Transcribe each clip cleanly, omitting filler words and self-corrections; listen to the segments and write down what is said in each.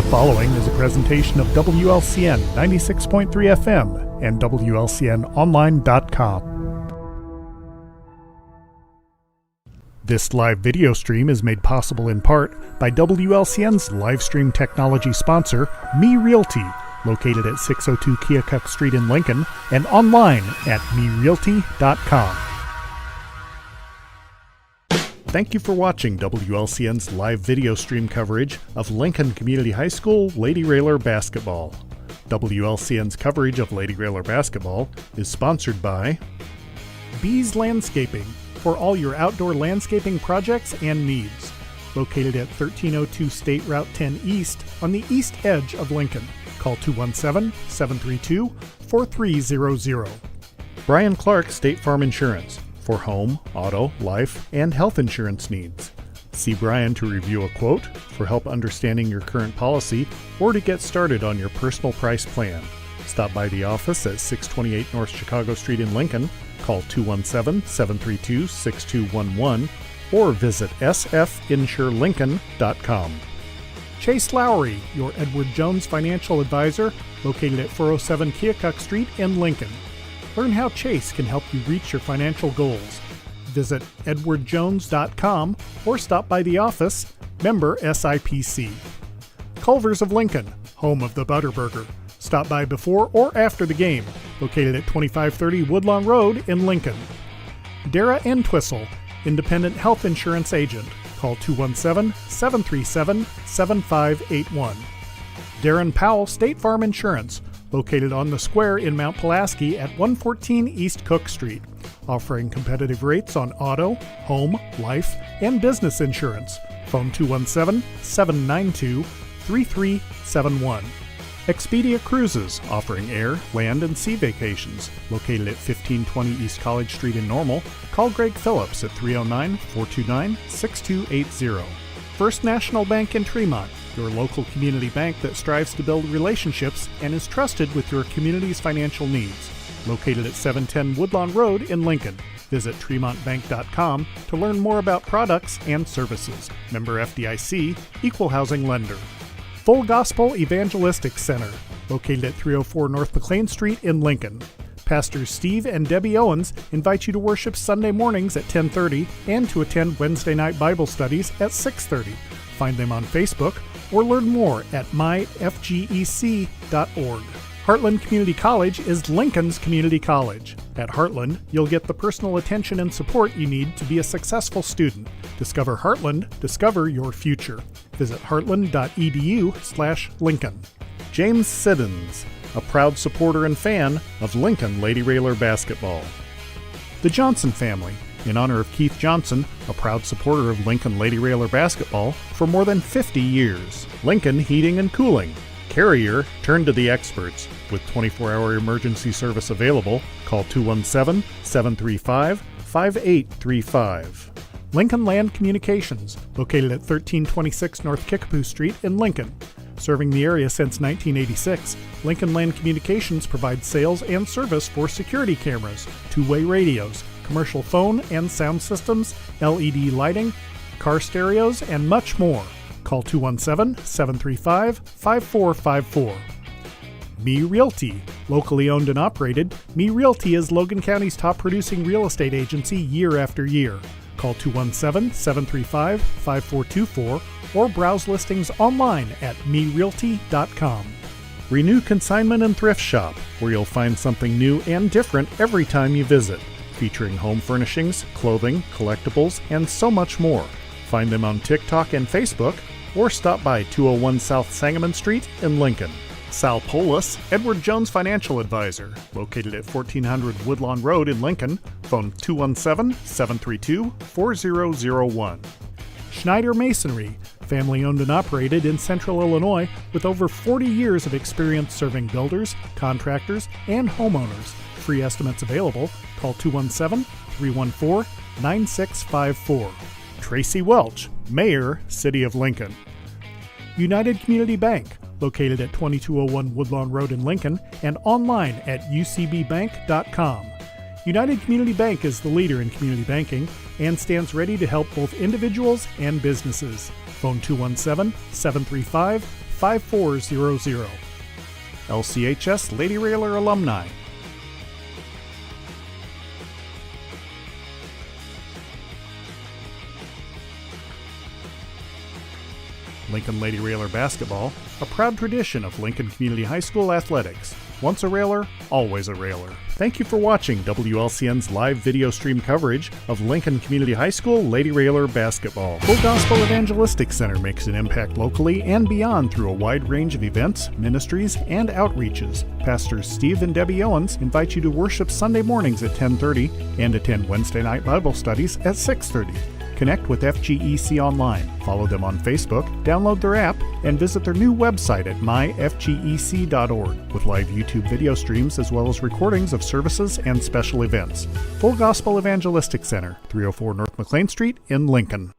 The following is a presentation of WLCN 96.3 FM and WLCNonline.com. This live video stream is made possible in part by WLCN's live stream technology sponsor, Me Realty, located at 602 Keokuk Street in Lincoln and online at merealty.com. Thank you for watching WLCN's live video stream coverage of Lincoln Community High School Lady Railer basketball. WLCN's coverage of Lady Railer basketball is sponsored by Bees Landscaping for all your outdoor landscaping projects and needs. Located at 1302 State Route 10 East on the east edge of Lincoln. Call 217-732-4300. Brian Clark State Farm Insurance for home, auto, life, and health insurance needs. See Brian to review a quote, for help understanding your current policy, or to get started on your personal price plan. Stop by the office at 628 North Chicago Street in Lincoln, call 217-732-6211, or visit sfinsurelincoln.com. Chase Lowry, your Edward Jones financial advisor, located at 407 Keokuk Street in Lincoln. Learn how Chase can help you reach your financial goals. Visit edwardjones.com or stop by the office, member SIPC. Culver's of Lincoln, home of the Butterburger. Stop by before or after the game, located at 2530 Woodlawn Road in Lincoln. Dara Entwistle, independent health insurance agent. Call 217-737-7581. Darren Powell State Farm Insurance, located on the square in Mount Pulaski at 114 East Cook Street, offering competitive rates on auto, home, life, and business insurance. Phone 217-792-3371. Expedia Cruises, offering air, land, and sea vacations, located at 1520 East College Street in Normal. Call Greg Phillips at 309-429-6280. First National Bank in Tremont, your local community bank that strives to build relationships and is trusted with your community's financial needs. Located at 710 Woodlawn Road in Lincoln. Visit TremontBank.com to learn more about products and services. Member FDIC, Equal Housing Lender. Full Gospel Evangelistic Center, located at 304 North McLean Street in Lincoln. Pastors Steve and Debbie Owens invite you to worship Sunday mornings at 10:30 and to attend Wednesday night Bible studies at 6:30. Find them on Facebook or learn more at myfgec.org. Heartland Community College is Lincoln's community college. At Heartland, you'll get the personal attention and support you need to be a successful student. Discover Heartland, discover your future. Visit heartland.edu/Lincoln. James Siddons, a proud supporter and fan of Lincoln Lady Railer basketball. The Johnson family, in honor of Keith Johnson, a proud supporter of Lincoln Lady Railer basketball for more than 50 years. Lincoln Heating and Cooling. Carrier, turn to the experts. With 24-hour emergency service available, call 217-735-5835. Lincoln Land Communications, located at 1326 North Kickapoo Street in Lincoln. Serving the area since 1986, Lincoln Land Communications provides sales and service for security cameras, two-way radios, commercial phone and sound systems, LED lighting, car stereos, and much more. Call 217-735-5454. Me Realty. Locally owned and operated, Me Realty is Logan County's top producing real estate agency year after year. Call 217-735-5424 or browse listings online at merealty.com. Renew Consignment and Thrift Shop, where you'll find something new and different every time you visit, featuring home furnishings, clothing, collectibles, and so much more. Find them on TikTok and Facebook, or stop by 201 South Sangamon Street in Lincoln. Sal Polis, Edward Jones Financial Advisor, located at 1400 Woodlawn Road in Lincoln. Phone 217-732-4001. Schneider Masonry, family owned and operated in Central Illinois with over 40 years of experience serving builders, contractors, and homeowners. Free estimates available. Call 217-314-9654. Tracy Welch, Mayor, City of Lincoln. United Community Bank, located at 2201 Woodlawn Road in Lincoln and online at ucbbank.com. United Community Bank is the leader in community banking and stands ready to help both individuals and businesses. Phone 217-735-5000. 5400. LCHS Lady Railer alumni. Lincoln Lady Railer basketball, a proud tradition of Lincoln Community High School athletics. Once a Railer, always a Railer. Thank you for watching WLCN's live video stream coverage of Lincoln Community High School Lady Railer basketball. Full Gospel Evangelistic Center makes an impact locally and beyond through a wide range of events, ministries, and outreaches. Pastors Steve and Debbie Owens invite you to worship Sunday mornings at 10:30 and attend Wednesday night Bible studies at 6:30. Connect with FGEC online, follow them on Facebook, download their app, and visit their new website at myfgec.org with live YouTube video streams as well as recordings of services and special events. Full Gospel Evangelistic Center, 304 North McLean Street in Lincoln.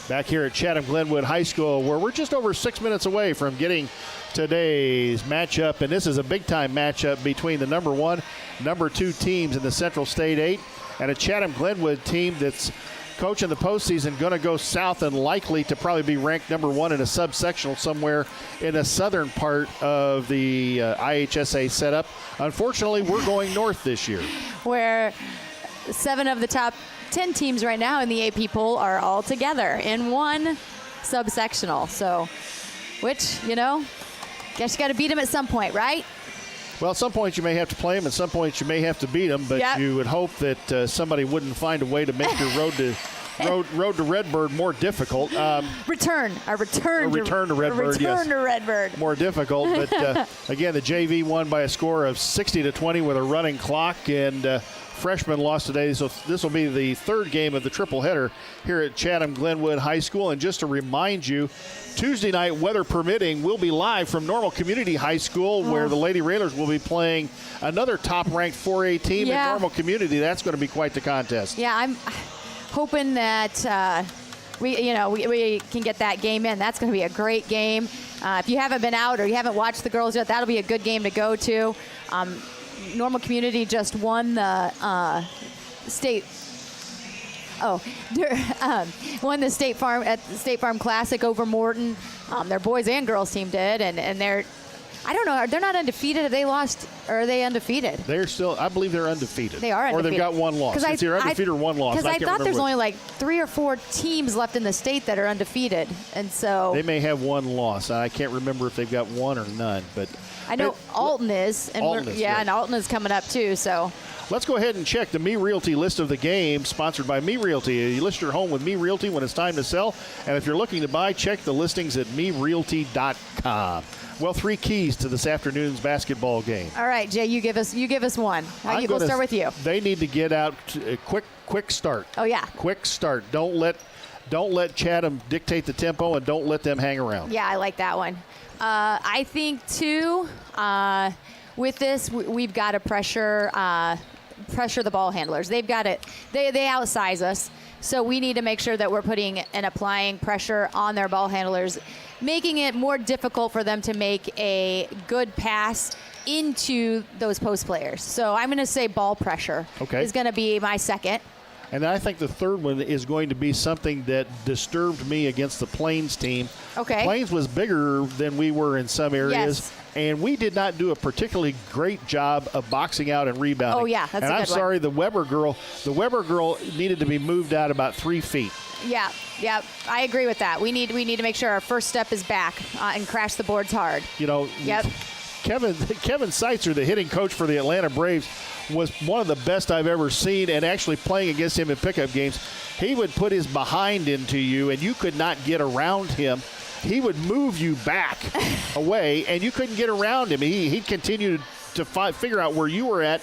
Back here at Chatham Glenwood High School, where we're just over 6 minutes away from getting today's matchup, and this is a big-time matchup between the number 1, number 2 teams in the Central State 8 and a Chatham Glenwood team that's coach in the postseason going to go south and likely to probably be ranked number 1 in a subsectional somewhere in the southern part of the IHSA setup. Unfortunately, we're going north this year. Where 7 of the top 10 teams right now in the AP poll are all together in one subsectional. So, which, you know, guess you got to beat them at some point, right? Well, at some point you may have to play them. At some point you may have to beat them. But yep. You would hope that somebody wouldn't find a way to make your road to Redbird more difficult. Return to Redbird. More difficult. But again, the JV won by a score of 60-20 with a running clock, and freshman lost today, so this will be the third game of the triple-header here at Chatham Glenwood High School. And just to remind you, Tuesday night, weather permitting, we'll be live from Normal Community High School, where the Lady Railers will be playing another top-ranked 4A team in Normal Community. That's going to be quite the contest. Yeah, I'm hoping that we can get that game in. That's going to be a great game. If you haven't been out or you haven't watched the girls yet, that'll be a good game to go to. Normal Community just won the state Farm Classic over Morton. Their boys and girls team did, and they're, I don't know, they're not undefeated. Have they lost, or are they undefeated? They're still, I believe they're undefeated. They are undefeated. Or they've got one loss. It's either undefeated or one loss. Because I thought there's only like 3 or 4 teams left in the state that are undefeated, and so they may have one loss. I can't remember if they've got one or none, but I know Alton is, and and Alton is coming up too. So let's go ahead and check the Me Realty list of the game, sponsored by Me Realty. You list your home with Me Realty when it's time to sell, and if you're looking to buy, check the listings at merealty.com. Well, 3 keys to this afternoon's basketball game. All right, Jay, you give us one. We'll start with you. They need to get out a quick start. Oh yeah, quick start. Don't let Chatham dictate the tempo, and don't let them hang around. Yeah, I like that one. I think too, with this, we've got to pressure the ball handlers. They've got it. They outsize us, so we need to make sure that we're putting and applying pressure on their ball handlers making it more difficult for them to make a good pass into those post players. So I'm going to say ball pressure is going to be my second. And I think the third one is going to be something that disturbed me against the Plains team. Okay. Plains was bigger than we were in some areas, and we did not do a particularly great job of boxing out and rebounding. Oh, yeah, that's a good one. And I'm sorry, the Weber girl needed to be moved out about 3 feet. Yeah, I agree with that. We need to make sure our first step is back and crash the boards hard. You know, Kevin Seitzer, the hitting coach for the Atlanta Braves, was one of the best I've ever seen, and actually playing against him in pickup games, he would put his behind into you, and you could not get around him. He would move you back away, and you couldn't get around him. He'd continue to figure out where you were at,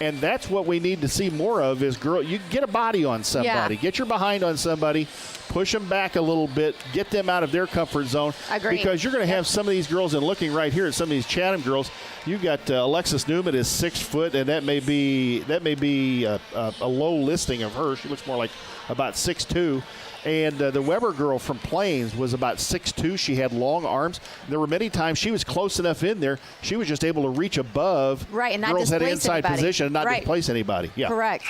and that's what we need to see more of is you get a body on somebody. Get your behind on somebody, push them back a little bit, get them out of their comfort zone. Agreed. Because you're going to have some of these girls, and looking right here at some of these Chatham girls, you've got Alexis Newman is 6 foot, and that may be a low listing of her. She looks more like about 6'2". And the Weber girl from Plains was about 6'2". She had long arms. There were many times she was close enough in there, she was just able to reach above and not girls at an displace inside anybody. position and not displace anybody. Yeah. Correct.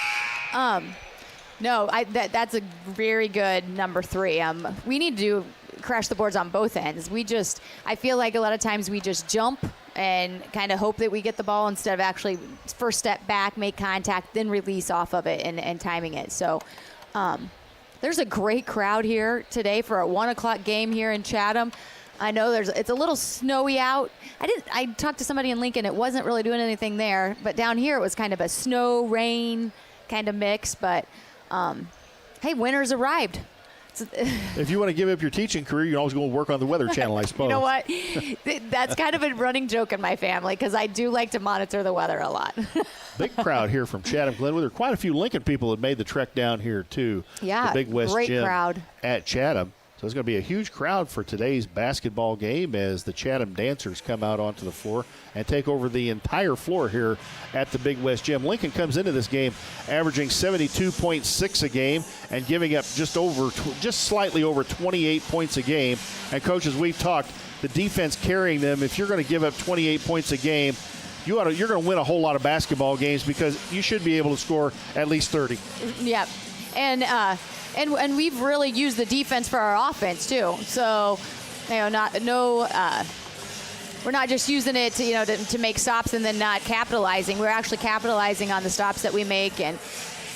No, that's a very good number 3. We need to crash the boards on both ends. I feel like a lot of times we just jump and kind of hope that we get the ball instead of actually first step back, make contact, then release off of it and timing it. So there's a great crowd here today for a 1 o'clock game here in Chatham. I know it's a little snowy out. I talked to somebody in Lincoln. It wasn't really doing anything there, but down here it was kind of a snow, rain kind of mix. But hey, winter's arrived. If you want to give up your teaching career, you can always go and work on the Weather Channel, I suppose. You know what? That's kind of a running joke in my family because I do like to monitor the weather a lot. Big crowd here from Chatham, Glenwood. There are quite a few Lincoln people that made the trek down here, too. Yeah, the Big West great Gym crowd at Chatham. So it's going to be a huge crowd for today's basketball game as the Chatham Dancers come out onto the floor and take over the entire floor here at the Big West Gym. Lincoln comes into this game averaging 72.6 a game and giving up just slightly over 28 points a game. And coaches, we've talked, the defense carrying them. If you're going to give up 28 points a game, you're going to win a whole lot of basketball games because you should be able to score at least 30. Yep. And we've really used the defense for our offense too. So, we're not just using it to make stops and then not capitalizing. We're actually capitalizing on the stops that we make. And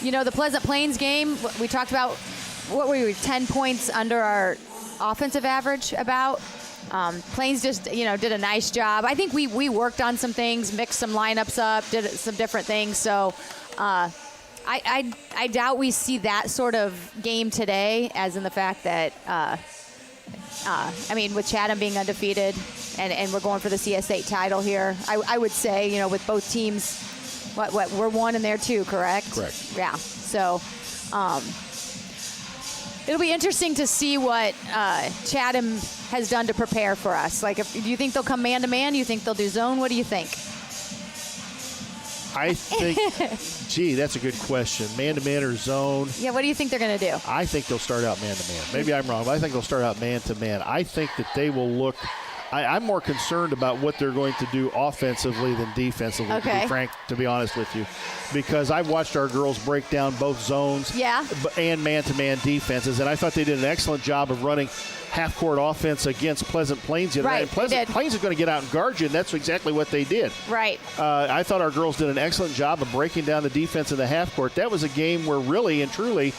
the Pleasant Plains game, we talked about 10 points under our offensive average about. Plains just did a nice job. I think we worked on some things, mixed some lineups up, did some different things. So. I doubt we see that sort of game today, as in the fact that, with Chatham being undefeated and we're going for the CS8 title here, I would say, with both teams, we're 1 in there too, correct? Correct. Yeah. So it'll be interesting to see what Chatham has done to prepare for us. Do you think they'll come man-to-man? Do you think they'll do zone? What do you think? I think, that's a good question. Man-to-man or zone? Yeah, what do you think they're going to do? I think they'll start out man-to-man. Maybe I'm wrong, but I think they'll start out man-to-man. I think that they will look – I'm more concerned about what they're going to do offensively than defensively, to be frank, to be honest with you. Because I've watched our girls break down both zones and man-to-man defenses, and I thought they did an excellent job of running half-court offense against Pleasant Plains. Right, and Pleasant Plains is going to get out and guard you, and that's exactly what they did. Right. I thought our girls did an excellent job of breaking down the defense in the half-court. That was a game where really and truly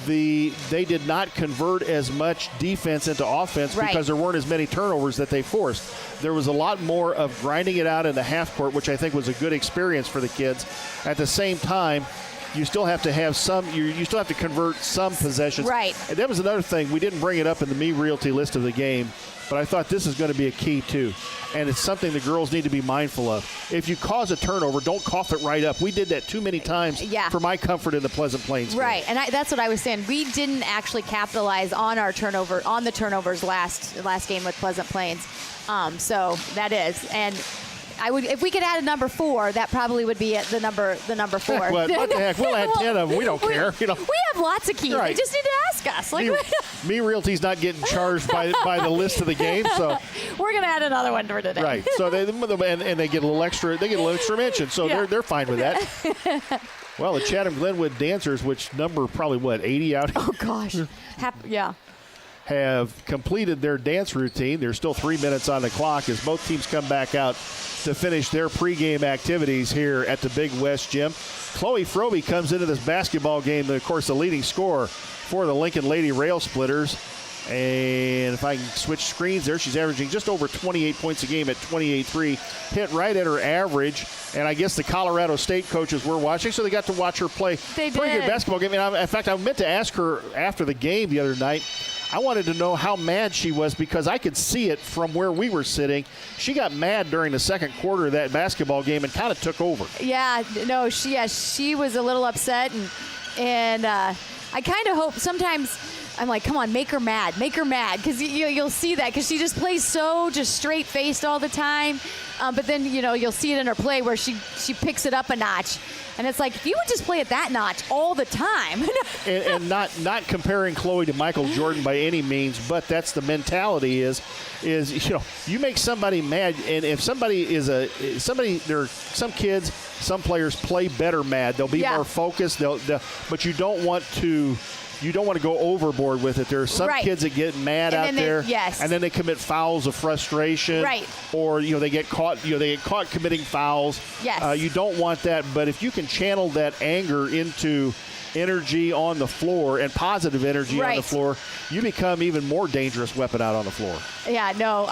they did not convert as much defense into offense because there weren't as many turnovers that they forced. There was a lot more of grinding it out in the half-court, which I think was a good experience for the kids. At the same time, you still have to have you still have to convert some possessions. Right. And that was another thing. We didn't bring it up in the Me Realty list of the game, but I thought this is going to be a key too. And it's something the girls need to be mindful of. If you cause a turnover, don't cough it right up. We did that too many times for my comfort in the Pleasant Plains game. Right, and that's what I was saying. We didn't actually capitalize on the turnovers last game with Pleasant Plains. So that is. And I would, if we could add a number 4, that probably would be the number 4. What the heck? We'll add 10 of them. We don't care. We have lots of keys. Right. They just need to ask us. Like, Me Realty's not getting charged by the list of the game, so we're gonna add another one for today. right. So they get a little extra. They get a little extra mention. So they're fine with that. Well, the Chatham Glenwood dancers, which number probably 80 out here. Oh gosh. Yeah. Have completed their dance routine. There's still 3 minutes on the clock as both teams come back out to finish their pregame activities here at the Big West Gym. Chloe Froby comes into this basketball game, of course, the leading scorer for the Lincoln Lady Rail Splitters. And if I can switch screens there, she's averaging just over 28 points a game at 28.3, hit right at her average. And I guess the Colorado State coaches were watching, so they got to watch her play They pretty did. good basketball game. And in fact, I meant to ask her after the game the other night, I wanted to know how mad she was because I could see it from where we were sitting. She got mad during the second quarter of that basketball game and kind of took over. Yeah, no, she was a little upset, and I kind of hope sometimes I'm like, come on, make her mad, because you'll see that because she just plays so just straight-faced all the time, but then you'll see it in her play where she picks it up a notch. And it's like, if you would just play at that notch all the time. and not comparing Chloe to Michael Jordan by any means, but that's the mentality is you make somebody mad, and if somebody there are some kids, some players play better mad. They'll be more focused. But you don't want to go overboard with it. There are some kids that get mad out there, and then they commit fouls of frustration, or they get caught committing fouls. Yes. You don't want that, but if you can channel that anger into energy on the floor and positive energy on the floor, you become even more dangerous weapon out on the floor. Yeah, no,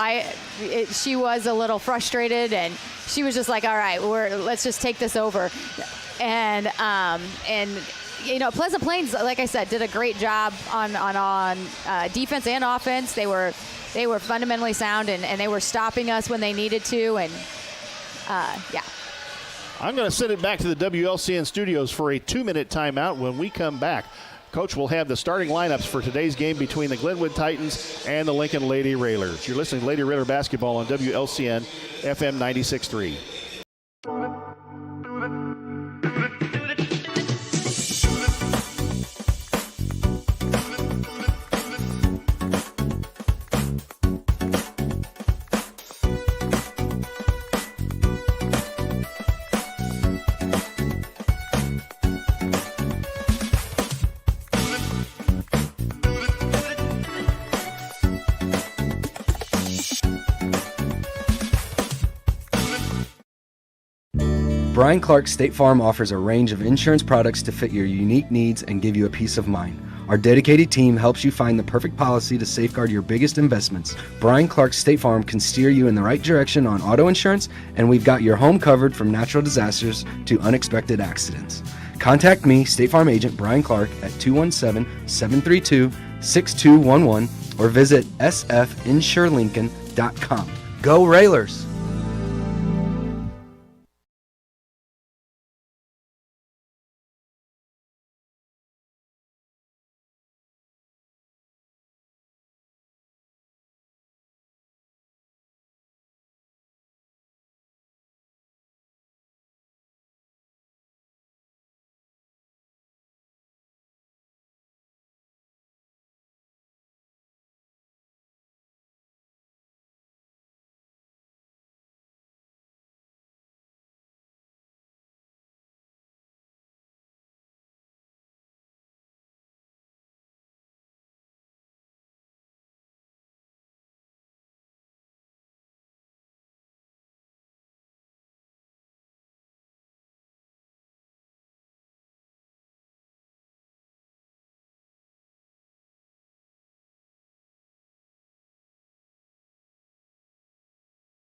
she was a little frustrated, and she was just like, all right, let's just take this over, and Pleasant Plains, like I said, did a great job on defense and offense. They were fundamentally sound, and they were stopping us when they needed to, and I'm going to send it back to the WLCN studios for a 2-minute timeout. When we come back, Coach will have the starting lineups for today's game between the Glenwood Titans and the Lincoln Lady Railers. You're listening to Lady Railer Basketball on WLCN FM 96.3. Brian Clark State Farm offers a range of insurance products to fit your unique needs and give you a peace of mind. Our dedicated team helps you find the perfect policy to safeguard your biggest investments. Brian Clark State Farm can steer you in the right direction on auto insurance, and we've got your home covered from natural disasters to unexpected accidents. Contact me, State Farm Agent Brian Clark, at 217-732-6211 or visit sfinsurelincoln.com. Go Railers!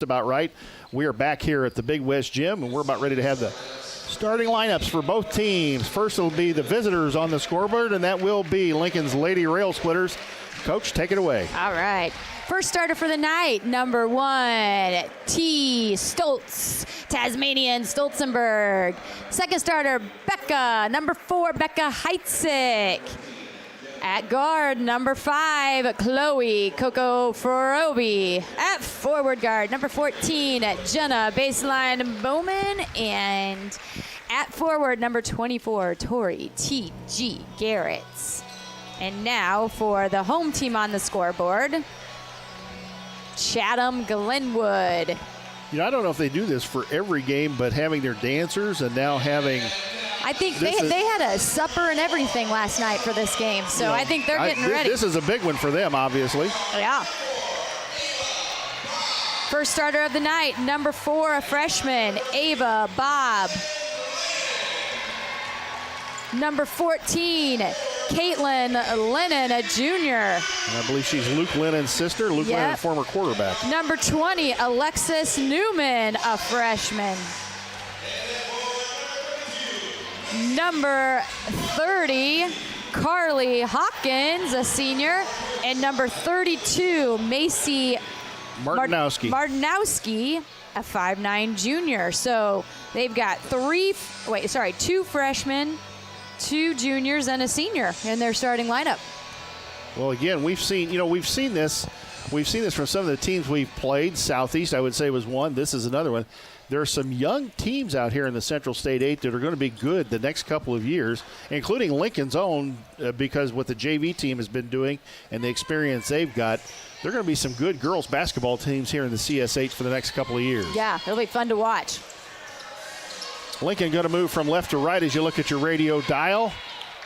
About right. We are back here at the Big West Gym, and we're about ready to have the starting lineups for both teams. First will be the visitors on the scoreboard, and that will be Lincoln's Lady Rail Splitters. Coach, take it away. All right. First starter for the night, number 1, T. Stoltz, Tasmanian Stolzenberg. Second starter, Becca, number 4, Becca Heitzig. At guard, number 5, Chloe Coco Froby. At forward guard, number 14, Jenna Baseline Bowman. And at forward, number 24, Tori T.G. Garrett. And now for the home team on the scoreboard, Chatham Glenwood. You know, I don't know if they do this for every game, but having their dancers and now having... I think they had a supper and everything last night for this game, so I think they're getting ready. This is a big one for them, obviously. Yeah. First starter of the night, number 4, a freshman, Ava Bob. Number 14, Caitlin Lennon, a junior. And I believe she's Luke Lennon's sister. Luke Lennon, former quarterback. Number 20, Alexis Newman, a freshman. Number 30, Carly Hawkins, a senior. And number 32, Macy Martinowski, a 5'9" junior. So they've got 2 freshmen, 2 juniors, and a senior in their starting lineup. Well, again, we've seen this from some of the teams we've played. Southeast, I would say, was one. This is another one. There are some young teams out here in the Central State 8 that are going to be good the next couple of years, including Lincoln's own, because what the JV team has been doing and the experience they've got. There are going to be some good girls basketball teams here in the CSH for the next couple of years. Yeah, it'll be fun to watch. Lincoln going to move from left to right as you look at your radio dial.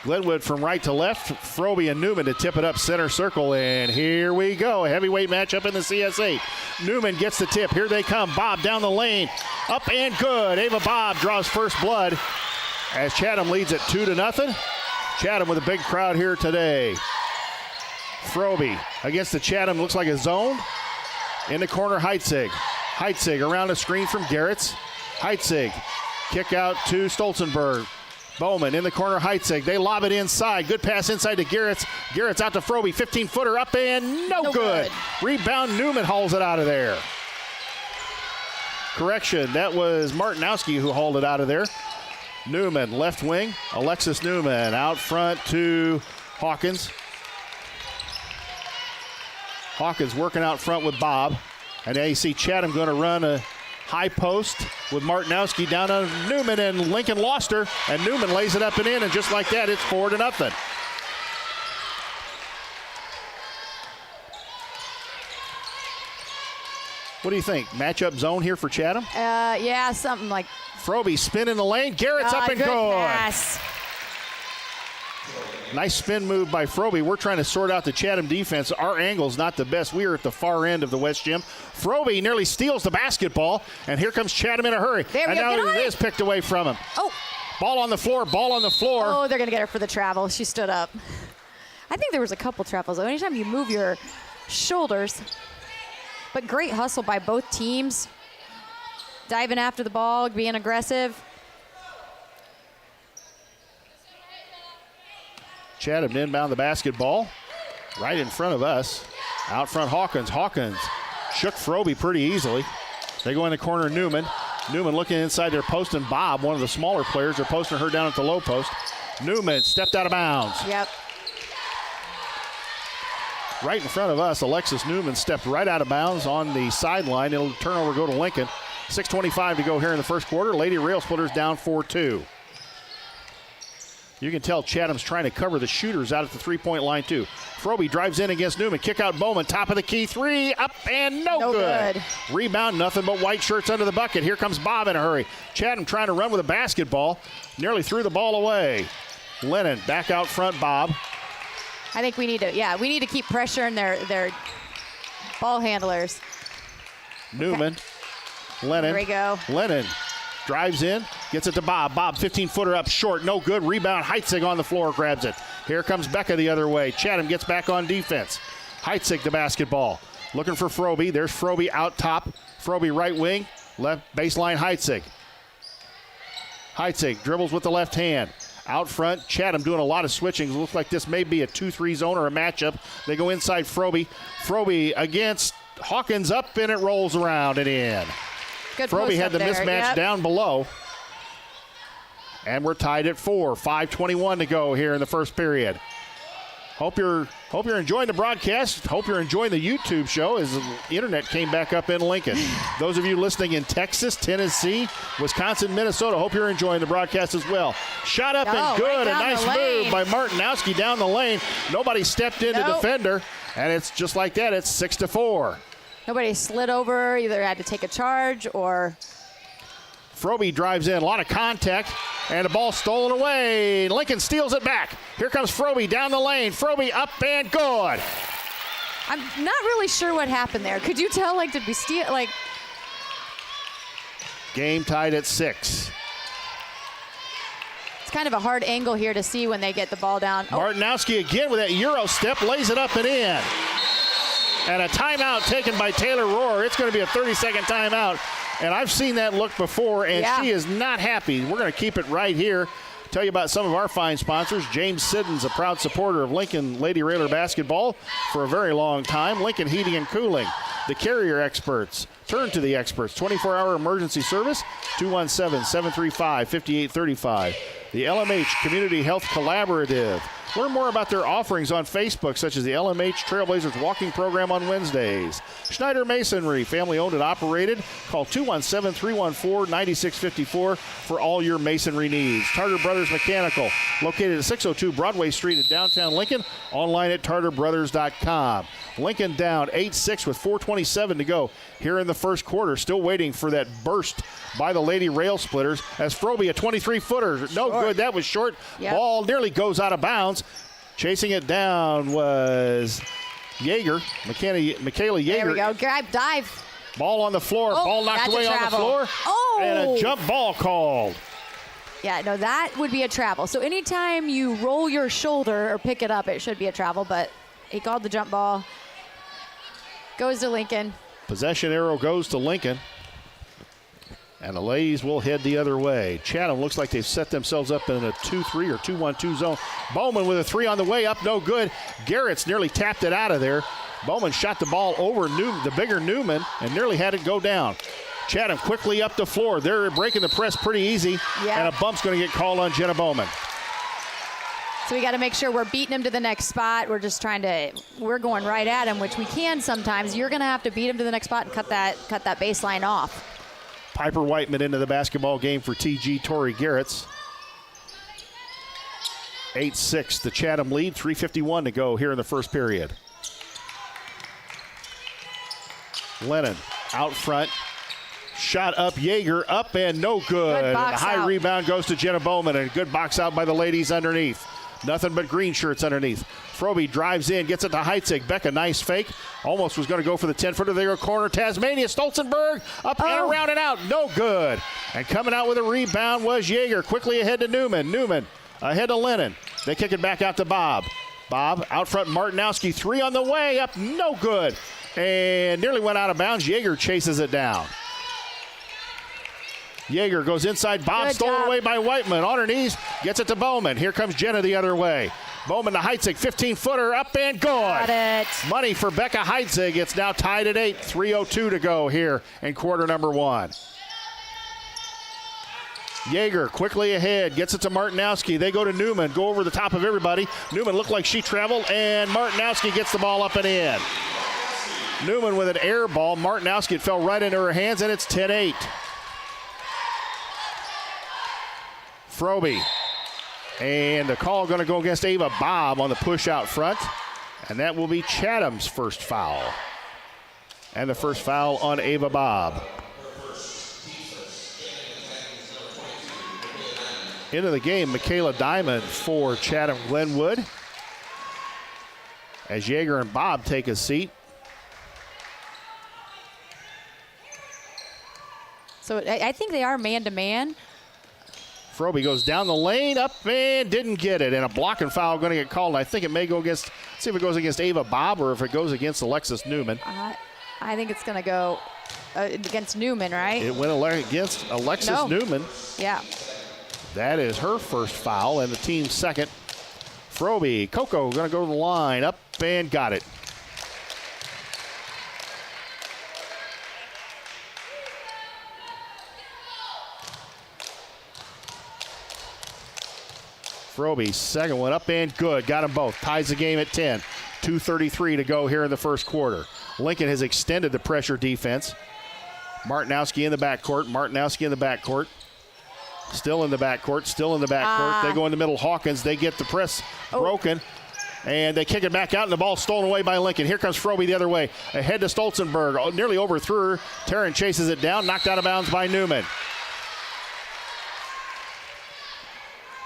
Glenwood from right to left. Froby and Newman to tip it up center circle. And here we go. A heavyweight matchup in the CS8. Newman gets the tip. Here they come. Bob down the lane. Up and good. Ava Bob draws first blood as Chatham leads it 2-0. Chatham with a big crowd here today. Froby against the Chatham. Looks like a zone. In the corner, Heitzig. Heitzig around the screen from Garrett's. Heitzig. Kick out to Stolzenberg. Bowman in the corner, Heitzig. They lob it inside. Good pass inside to Garrett's. Garrett's out to Froby. 15-footer up and no good. Rebound, Newman hauls it out of there. Correction, that was Martinowski who hauled it out of there. Newman, left wing. Alexis Newman out front to Hawkins. Hawkins working out front with Bob. And now you see Chatham going to run a high post with Martinowski down on Newman, and Lincoln lost her, and Newman lays it up and in, and just like that, it's 4-0. What do you think? Matchup zone here for Chatham? Yeah, something like. Froby spin in the lane. Garrett's up and good. Pass. Nice spin move by Froby. We're trying to sort out the Chatham defense. Our angle's not the best. We are at the far end of the West Gym. Froby nearly steals the basketball, and here comes Chatham in a hurry. And now it is picked away from him. Oh. Ball on the floor. Oh, they're going to get her for the travel. She stood up. I think there was a couple travels. Anytime you move your shoulders. But great hustle by both teams. Diving after the ball, being aggressive. Chatham inbound the basketball right in front of us. Out front, Hawkins. Hawkins shook Froby pretty easily. They go in the corner, Newman. Newman looking inside their post, and Bob, one of the smaller players, are posting her down at the low post. Newman stepped out of bounds. Yep. Right in front of us, Alexis Newman stepped right out of bounds on the sideline. It'll turnover go to Lincoln. 6:25 to go here in the first quarter. Lady Rail Splitters down 4-2. You can tell Chatham's trying to cover the shooters out at the three-point line, too. Froby drives in against Newman. Kick out Bowman. Top of the key. Three. Up and no good. Rebound. Nothing but white shirts under the bucket. Here comes Bob in a hurry. Chatham trying to run with a basketball. Nearly threw the ball away. Lennon back out front. Bob. I think we need to keep pressuring their ball handlers. Newman. Okay. Lennon. There we go. Lennon drives in, gets it to Bob. Bob, 15-footer up short, no good. Rebound, Heitzig on the floor, grabs it. Here comes Becca the other way. Chatham gets back on defense. Heitzig the basketball. Looking for Froby. There's Froby out top. Froby right wing, left baseline Heitzig. Heitzig dribbles with the left hand. Out front, Chatham doing a lot of switching. It looks like this may be a 2-3 zone or a matchup. They go inside Froby. Froby against Hawkins up, and it rolls around and in. Good Froby had the mismatch yep. down below. And we're tied at 4. 5:21 to go here in the first period. Hope you're enjoying the broadcast. Hope you're enjoying the YouTube show as the internet came back up in Lincoln. Those of you listening in Texas, Tennessee, Wisconsin, Minnesota, hope you're enjoying the broadcast as well. Shot up and good. Right, a nice move by Martinowski down the lane. Nobody stepped in to defender, and it's just like that. It's 6-4. Nobody slid over, either had to take a charge or... Frobe drives in, a lot of contact, and the ball stolen away. Lincoln steals it back. Here comes Frobe down the lane. Frobe up and good. I'm not really sure what happened there. Could you tell, like, did we steal, like... Game tied at 6. It's kind of a hard angle here to see when they get the ball down. Martinowski again with that Euro step, lays it up and in. And a timeout taken by Taylor Rohr. It's going to be a 30-second timeout. And I've seen that look before, and she is not happy. We're going to keep it right here. Tell you about some of our fine sponsors. James Siddons, a proud supporter of Lincoln Lady Raider basketball for a very long time. Lincoln Heating and Cooling. The Carrier Experts. Turn to the experts. 24-hour emergency service, 217-735-5835. The LMH Community Health Collaborative. Learn more about their offerings on Facebook, such as the LMH Trailblazers Walking Program on Wednesdays. Schneider Masonry, family-owned and operated. Call 217-314-9654 for all your masonry needs. Tarter Brothers Mechanical, located at 602 Broadway Street in downtown Lincoln. Online at tarterbrothers.com. Lincoln down 8-6 with 4:27 to go here in the first quarter. Still waiting for that burst by the Lady Rail Splitters as Frobe, a 23-footer. No good. That was short. Ball nearly goes out of bounds. Chasing it down was Yeager, Michaela Yeager. There we go. Grab, dive. Ball on the floor. Ball knocked away on the floor. And a jump ball called. Yeah, no, that would be a travel. So anytime you roll your shoulder or pick it up, it should be a travel, but he called the jump ball. Goes to Lincoln. Possession arrow goes to Lincoln. And the ladies will head the other way. Chatham looks like they've set themselves up in a 2-3 or 2-1-2 zone. Bowman with a 3 on the way up, no good. Garrett's nearly tapped it out of there. Bowman shot the ball over the bigger Newman and nearly had it go down. Chatham quickly up the floor. They're breaking the press pretty easy. And a bump's going to get called on Jenna Bowman. So we got to make sure we're beating him to the next spot. We're just we're going right at him, which we can sometimes. You're going to have to beat him to the next spot and cut that baseline off. Piper Whiteman into the basketball game for TG Torrey Garrett's. 8-6, the Chatham lead, 3:51 to go here in the first period. Lennon out front. Shot up, Yeager up and no good. And the high rebound goes to Jenna Bowman, and a good box out by the ladies underneath. Nothing but green shirts underneath. Frobe drives in, gets it to Heitzig. Beck, a nice fake. Almost was going to go for the 10-footer. They go corner. Tasmania, Stolzenberg up and around and out. No good. And coming out with a rebound was Yeager. Quickly ahead to Newman. Newman ahead to Lennon. They kick it back out to Bob. Bob out front. Martinowski, 3 on the way. Up, no good. And nearly went out of bounds. Yeager chases it down. Yeager goes inside. Bob stolen away by Whiteman. On her knees, gets it to Bowman. Here comes Jenna the other way. Bowman to Heitzig, 15-footer, up and good. Got it. Money for Becca Heitzig. It's now tied at 8. 3:02 to go here in quarter number 1. Yeager quickly ahead, gets it to Martinowski. They go to Newman, go over the top of everybody. Newman looked like she traveled, and Martinowski gets the ball up and in. Newman with an air ball. Martinowski, it fell right into her hands, and it's 10-8. Frobe. And the call going to go against Ava Bob on the push out front. And that will be Chatham's first foul. And the first foul on Ava Bob. Into the game, Michaela Diamond for Chatham Glenwood. As Yeager and Bob take a seat. So I think they are man-to-man. Frobe goes down the lane, up and didn't get it. And a blocking foul going to get called. I think it may go against, see if it goes against Ava Bob or if it goes against Alexis Newman. I think it's going to go against Newman, right? It went against Alexis Newman. Yeah. That is her first foul and the team's second. Frobe, Coco going to go to the line, up and got it. Frobe, second one up and good. Got them both. Ties the game at 10. 2:33 to go here in the first quarter. Lincoln has extended the pressure defense. Martinowski in the backcourt. Still in the backcourt. They go in the middle. Hawkins, they get the press broken. And they kick it back out, and the ball stolen away by Lincoln. Here comes Frobe the other way. Ahead to Stolzenberg. Nearly overthrew her. Taryn chases it down. Knocked out of bounds by Newman.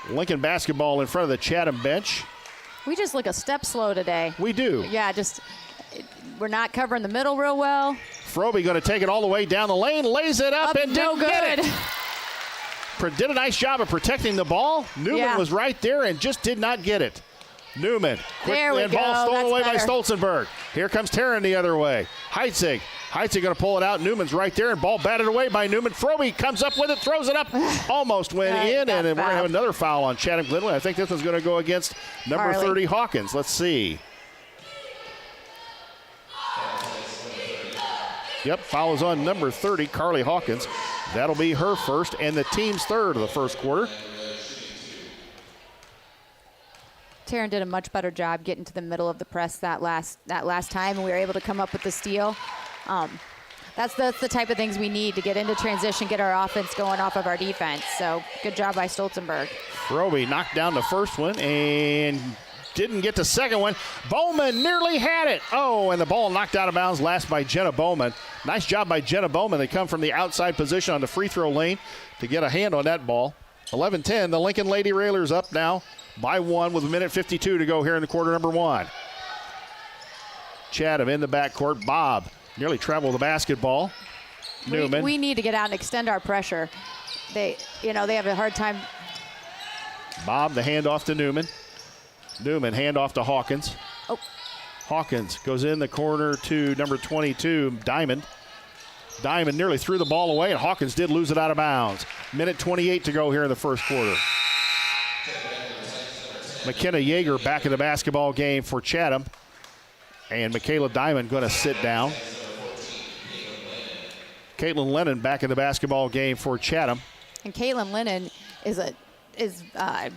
Lincoln basketball in front of the Chatham bench. We just look a step slow today. We do. Yeah, we're not covering the middle real well. Frobe going to take it all the way down the lane. Lays it up and didn't get it. Did a nice job of protecting the ball. Newman was right there and just did not get it. Newman. There we go. Ball stolen away by better. Stolzenberg. Here comes Taryn the other way. Heitzig going to pull it out. Newman's right there, and ball batted away by Newman. Frobe comes up with it, throws it up, almost went in, and we're going to have another foul on Chatham Glenwood. I think this one's going to go against number 30 Hawkins. Let's see. Yep, foul is on number 30, Carly Hawkins. That'll be her first and the team's third of the first quarter. Taryn did a much better job getting to the middle of the press that last time, and we were able to come up with the steal. That's the type of things we need to get into transition, get our offense going off of our defense. So good job by Stolzenberg. Frobe knocked down the first one and didn't get the second one. Bowman nearly had it. Oh, and the ball knocked out of bounds last by Jenna Bowman. Nice job by Jenna Bowman. They come from the outside position on the free throw lane to get a hand on that ball. 11-10, the Lincoln Lady Railers up now by 1 with 1:52 to go here in the quarter number 1. Chatham in the backcourt. Bob nearly traveled the basketball. Newman. We need to get out and extend our pressure. They have a hard time. Bob, the handoff to Newman. Newman, handoff to Hawkins. Oh. Hawkins goes in the corner to number 22, Diamond. Diamond nearly threw the ball away, and Hawkins did lose it out of bounds. 1:28 to go here in the first quarter. McKenna Yeager back in the basketball game for Chatham. And Michaela Diamond going to sit down. Caitlin Lennon back in the basketball game for Chatham. And Caitlin Lennon is a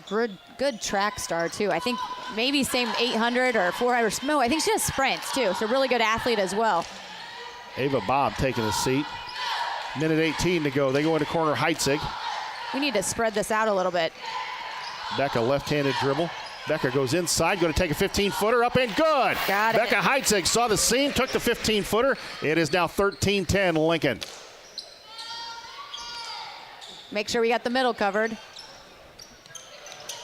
good track star, too. I think maybe same 800 or 400. No, I think she does sprints, too. So a really good athlete as well. Ava Bob taking a seat. 1:18 to go. They go into corner Heitzig. We need to spread this out a little bit. Becca left-handed dribble. Becca goes inside, going to take a 15-footer up and good. Got it. Becca Heitzig saw the seam, took the 15-footer. It is now 13-10 Lincoln. Make sure we got the middle covered.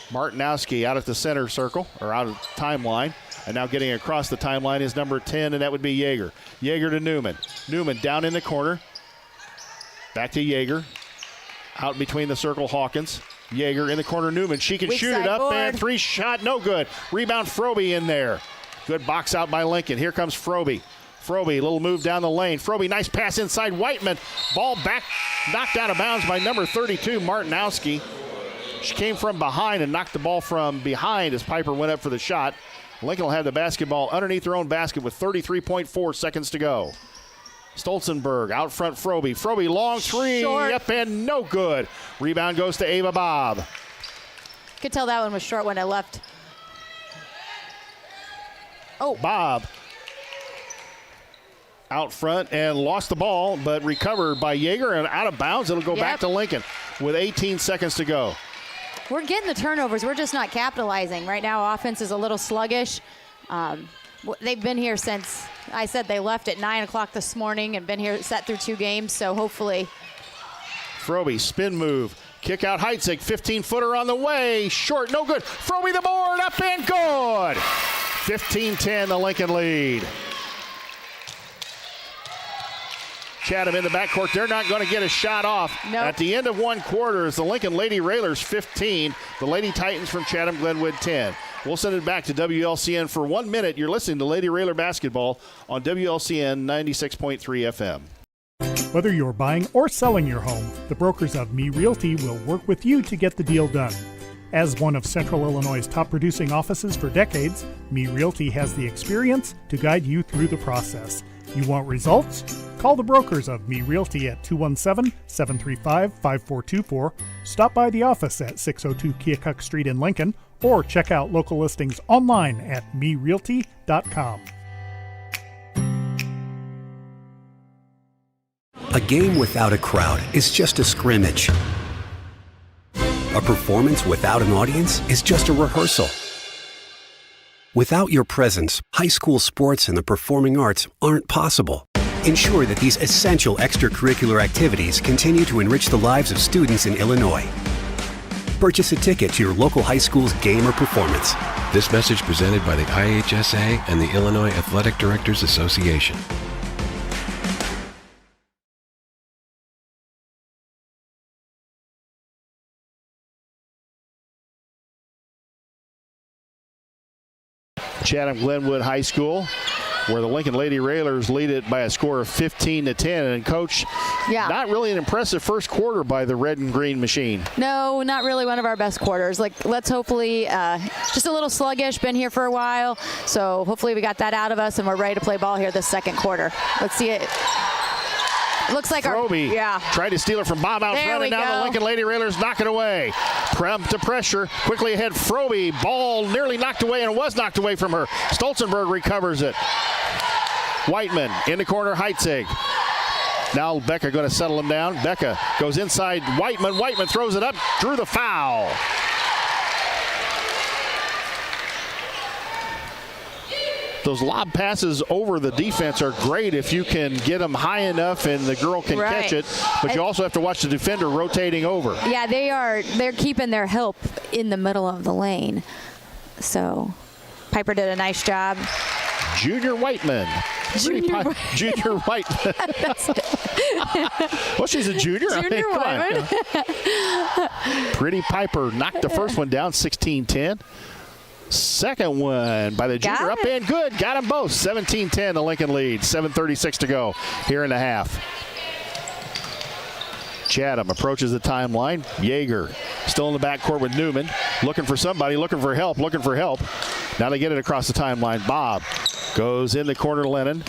Martinowski out at the center circle, or out of the timeline. And now getting across the timeline is number 10, and that would be Yeager. Yeager to Newman. Newman down in the corner. Back to Yeager. Out between the circle, Hawkins. Yeager in the corner, Newman. She can shoot it up, board. and 3 shot, no good. Rebound, Frobe in there. Good box out by Lincoln. Here comes Frobe. Frobe, little move down the lane. Frobe, nice pass inside Whiteman. Ball back, knocked out of bounds by number 32, Martinowski. She came from behind and knocked the ball from behind as Piper went up for the shot. Lincoln will have the basketball underneath their own basket with 33.4 seconds to go. Stolzenberg out front, Frobe. Frobe, long three, Short. up and no good. Rebound goes to Ava Bob. Could tell that one was short when I left. Oh, Bob out front and lost the ball, but recovered by Yeager and out of bounds. It'll go back to Lincoln with 18 seconds to go. we're getting the turnovers. We're just not capitalizing. Right now, offense is a little sluggish. They've been here since, I said they left at 9 o'clock this morning and been here, sat through 2 games, so hopefully. Frobe, spin move. Kick out Heitzig, 15-footer on the way. Short, no good. Frobe the board, up and good. 15-10, the Lincoln lead. Chatham in the backcourt. They're not going to get a shot off. Nope. At the end of one quarter, it's the Lincoln Lady Railers 15, the Lady Titans from Chatham Glenwood 10. We'll send it back to WLCN for 1 minute. You're listening to Lady Railer Basketball on WLCN 96.3 FM. Whether you're buying or selling your home, the brokers of Me Realty will work with you to get the deal done. As one of Central Illinois' top producing offices for decades, Me Realty has the experience to guide you through the process. You want results? Call the brokers of Me Realty at 217-735-5424, stop by the office at 602 Keokuk Street in Lincoln, or check out local listings online at merealty.com. A game without a crowd is just a scrimmage. A performance without an audience is just a rehearsal. Without your presence, high school sports and the performing arts aren't possible. Ensure that these essential extracurricular activities continue to enrich the lives of students in Illinois. Purchase a ticket to your local high school's game or performance. This message presented by the IHSA and the Illinois Athletic Directors Association. Chatham Glenwood High School, where the Lincoln Lady Railers lead it by a score of 15-10. And Coach, not really an impressive first quarter by the red and green machine. No, not really one of our best quarters. Let's hopefully, just a little sluggish, been here for a while. So hopefully we got that out of us and we're ready to play ball here this second quarter. Let's see it. Looks like Froby tried to steal it from Bob out front, and now the Lincoln Lady Railers knock it away. Prompt to pressure, quickly ahead Froby. Ball nearly knocked away, and was knocked away from her. Stolzenberg recovers it. Whiteman in the corner, Heitzig. Now Becca going to settle him down. Becca goes inside Whiteman. Whiteman throws it up, drew the foul. Those lob passes over the defense are great if you can get them high enough and the girl can catch it, but you also have to watch the defender rotating over. Yeah, they're keeping their help in the middle of the lane. So Piper did a nice job. Junior Whiteman. Junior Whiteman. Well, she's a junior. Junior Whiteman. Pretty Piper knocked the first one down, 16-10. Second one by the junior, up and good. Got them both. 17-10, the Lincoln lead. 7:36 to go here in the half. Chatham approaches the timeline. Yeager still in the backcourt with Newman. Looking for somebody, looking for help. Now they get it across the timeline. Bob goes in the corner to Lennon.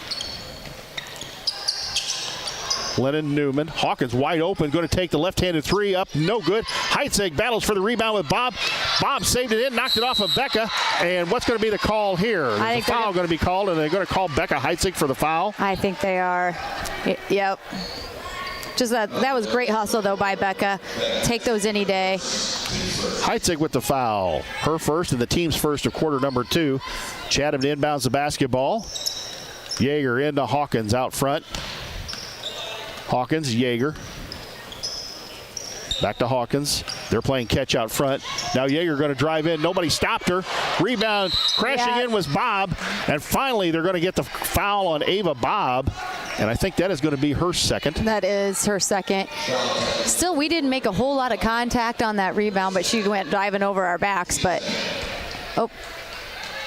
Newman. Hawkins wide open, going to take the left-handed three up, no good. Heitzig battles for the rebound with Bob. Bob saved it in, knocked it off of Becca. And what's going to be the call here? There's a foul going to be called, and they're going to call Becca Heitzig for the foul. I think they are. Yep. Just that was great hustle, though, by Becca. Take those any day. Heitzig with the foul. Her first and the team's first of quarter number 2. Chatham inbounds the basketball. Yeager into Hawkins out front. Hawkins, Yeager. Back to Hawkins. They're playing catch out front. Now Yeager going to drive in. Nobody stopped her. Rebound crashing in was Bob. And finally they're going to get the foul on Ava Bob. And I think that is going to be her second. That is her second. Still, we didn't make a whole lot of contact on that rebound, but she went diving over our backs. But,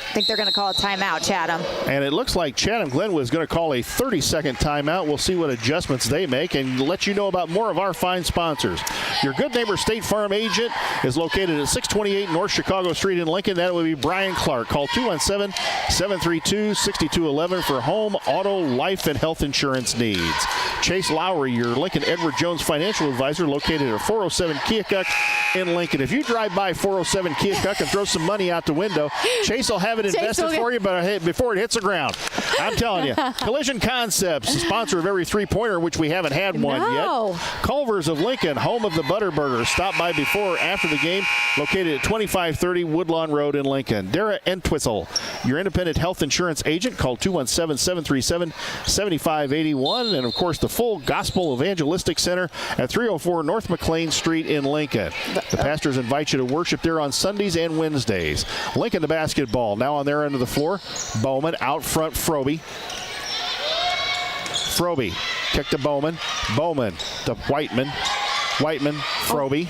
I think they're going to call a timeout, Chatham. And it looks like Chatham Glenwood is going to call a 30-second timeout. We'll see what adjustments they make and let you know about more of our fine sponsors. Your good neighbor State Farm agent is located at 628 North Chicago Street in Lincoln. That would be Brian Clark. Call 217-732-6211 for home, auto, life, and health insurance needs. Chase Lowry, your Lincoln Edward Jones financial advisor, located at 407 Keokuk in Lincoln. If you drive by 407 Keokuk and throw some money out the window, Chase will have it invested for you, but before it hits the ground. I'm telling you. Collision Concepts, the sponsor of every three-pointer, which we haven't had one yet. Culver's of Lincoln, home of the Butterburger. Stop by before or after the game, located at 2530 Woodlawn Road in Lincoln. Dara Entwistle, your independent health insurance agent. Call 217-737-7581. And, of course, the Full Gospel Evangelistic Center at 304 North McLean Street in Lincoln. The pastors invite you to worship there on Sundays and Wednesdays. Lincoln to basketball. Now on their end of the floor, Bowman out front, Froby. Kick to Bowman. Bowman to Whiteman. Froby.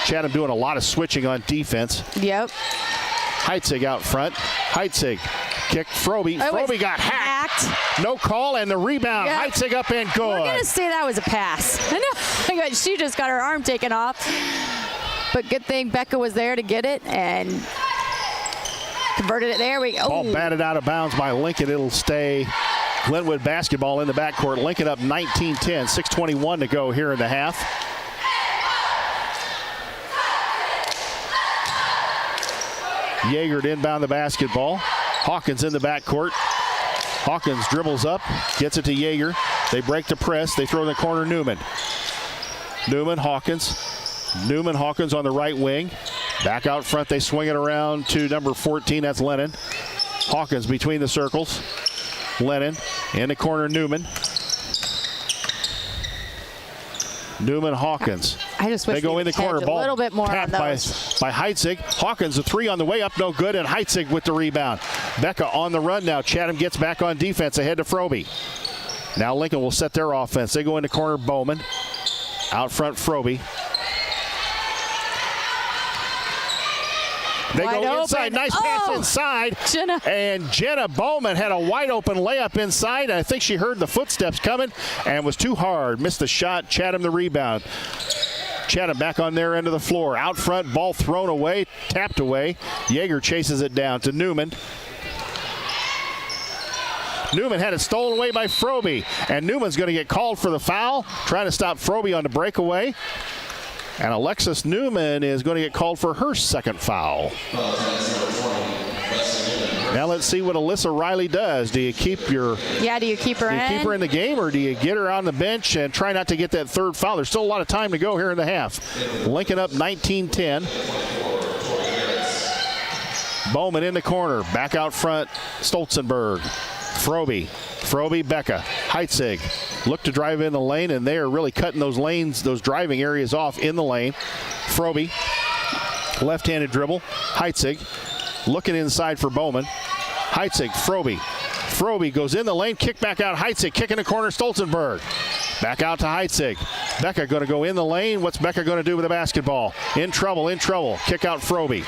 Chatham doing a lot of switching on defense. Yep. Heitzig out front. Heitzig kick Froby. Froby got hacked. No call, and the rebound. Yep. Heitzig up and good. We're going to say that was a pass. I know. She just got her arm taken off. But good thing Becca was there to get it and converted it. There we go. Ball batted out of bounds by Lincoln. It'll stay Glenwood basketball in the backcourt. Lincoln up 19-10. 6:21 to go here in the half. Yeager to inbound the basketball. Hawkins in the backcourt. Hawkins dribbles up, gets it to Yeager. They break the press. They throw in the corner Newman. Hawkins on the right wing. Back out front, they swing it around to number 14. That's Lennon. Hawkins between the circles. Lennon in the corner, Newman, Hawkins. I just wish they go in the corner. Ball a little bit more tapped on those. by Heitzig. Hawkins, a three on the way up, no good, and Heitzig with the rebound. Becca on the run now. Chatham gets back on defense ahead to Frobe. Now Lincoln will set their offense. They go in the corner, Bowman. Out front, Frobe. They wide go open. inside. Nice pass inside. Jenna. And Jenna Bowman had a wide open layup inside. And I think she heard the footsteps coming and was too hard. Missed the shot. Chatham the rebound. Chatham back on their end of the floor. Out front, ball thrown away, tapped away. Yeager chases it down to Newman. Newman had it stolen away by Frobe. And Newman's going to get called for the foul. Trying to stop Frobe on the breakaway. And Alexis Newman is going to get called for her second foul. Now let's see what Alyssa Riley does. Do you keep her in the game, or do you get her on the bench and try not to get that third foul? There's still a lot of time to go here in the half. Lincoln up 19-10. Bowman in the corner. Back out front, Stolzenberg. Frobe, Becca, Heitzig look to drive in the lane, and they are really cutting those lanes, those driving areas off in the lane. Frobe, left-handed dribble. Heitzig looking inside for Bowman. Heitzig, Frobe goes in the lane, kick back out. Heitzig, kick in the corner, Stolzenberg. Back out to Heitzig. Becca going to go in the lane. What's Becca going to do with the basketball? In trouble. Kick out Frobe.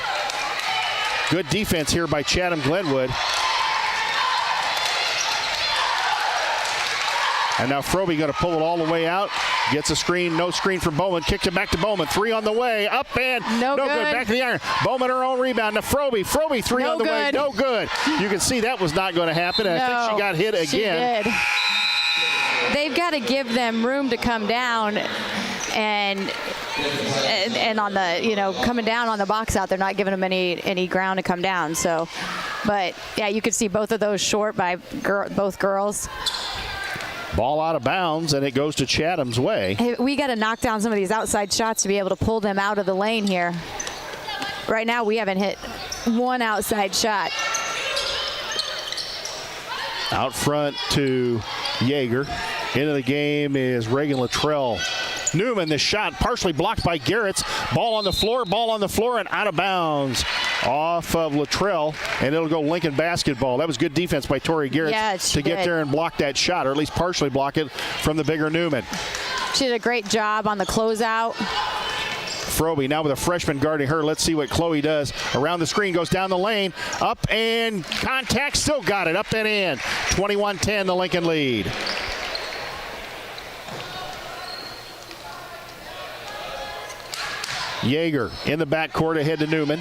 Good defense here by Chatham Glenwood. And now Frobe going to pull it all the way out. Gets a screen, no screen from Bowman. Kicked it back to Bowman. Three on the way. Up and no good. Back to the iron. Bowman her own rebound. Now Frobe three on the way. No good. You can see that was not going to happen. And I think she got hit again. She did. They've got to give them room to come down. And on the, coming down on the box out, they're not giving them any ground to come down. So, but yeah, you could see both of those short by both girls. Ball out of bounds, and it goes to Chatham's way. Hey, we got to knock down some of these outside shots to be able to pull them out of the lane here. Right now, we haven't hit one outside shot. Out front to Yeager. Into the game is Reagan Luttrell. Newman, the shot partially blocked by Garrett's. Ball on the floor, and out of bounds off of Luttrell, and it'll go Lincoln basketball. That was good defense by Tori Garrett to get there and block that shot, or at least partially block it from the bigger Newman. She did a great job on the closeout. Frobe now with a freshman guarding her. Let's see what Chloe does. Around the screen, goes down the lane, up and contact, still got it, up and in. 21-10, the Lincoln lead. Yeager in the backcourt ahead to Newman.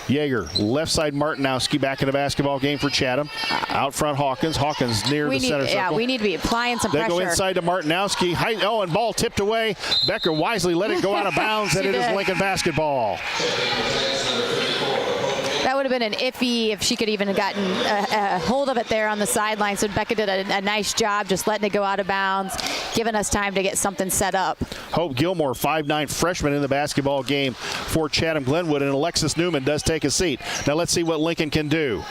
Yeager, left side Martinowski back in the basketball game for Chatham. Out front Hawkins near the center circle. Yeah, we need to be applying some pressure. They go inside to Martinowski. And ball tipped away. Becker wisely let it go out of bounds, and it is Lincoln basketball. That would have been an iffy if she could even have gotten a hold of it there on the sideline. So Becca did a nice job just letting it go out of bounds, giving us time to get something set up. Hope Gilmore, 5'9" freshman in the basketball game for Chatham Glenwood, and Alexis Newman does take a seat. Now let's see what Lincoln can do.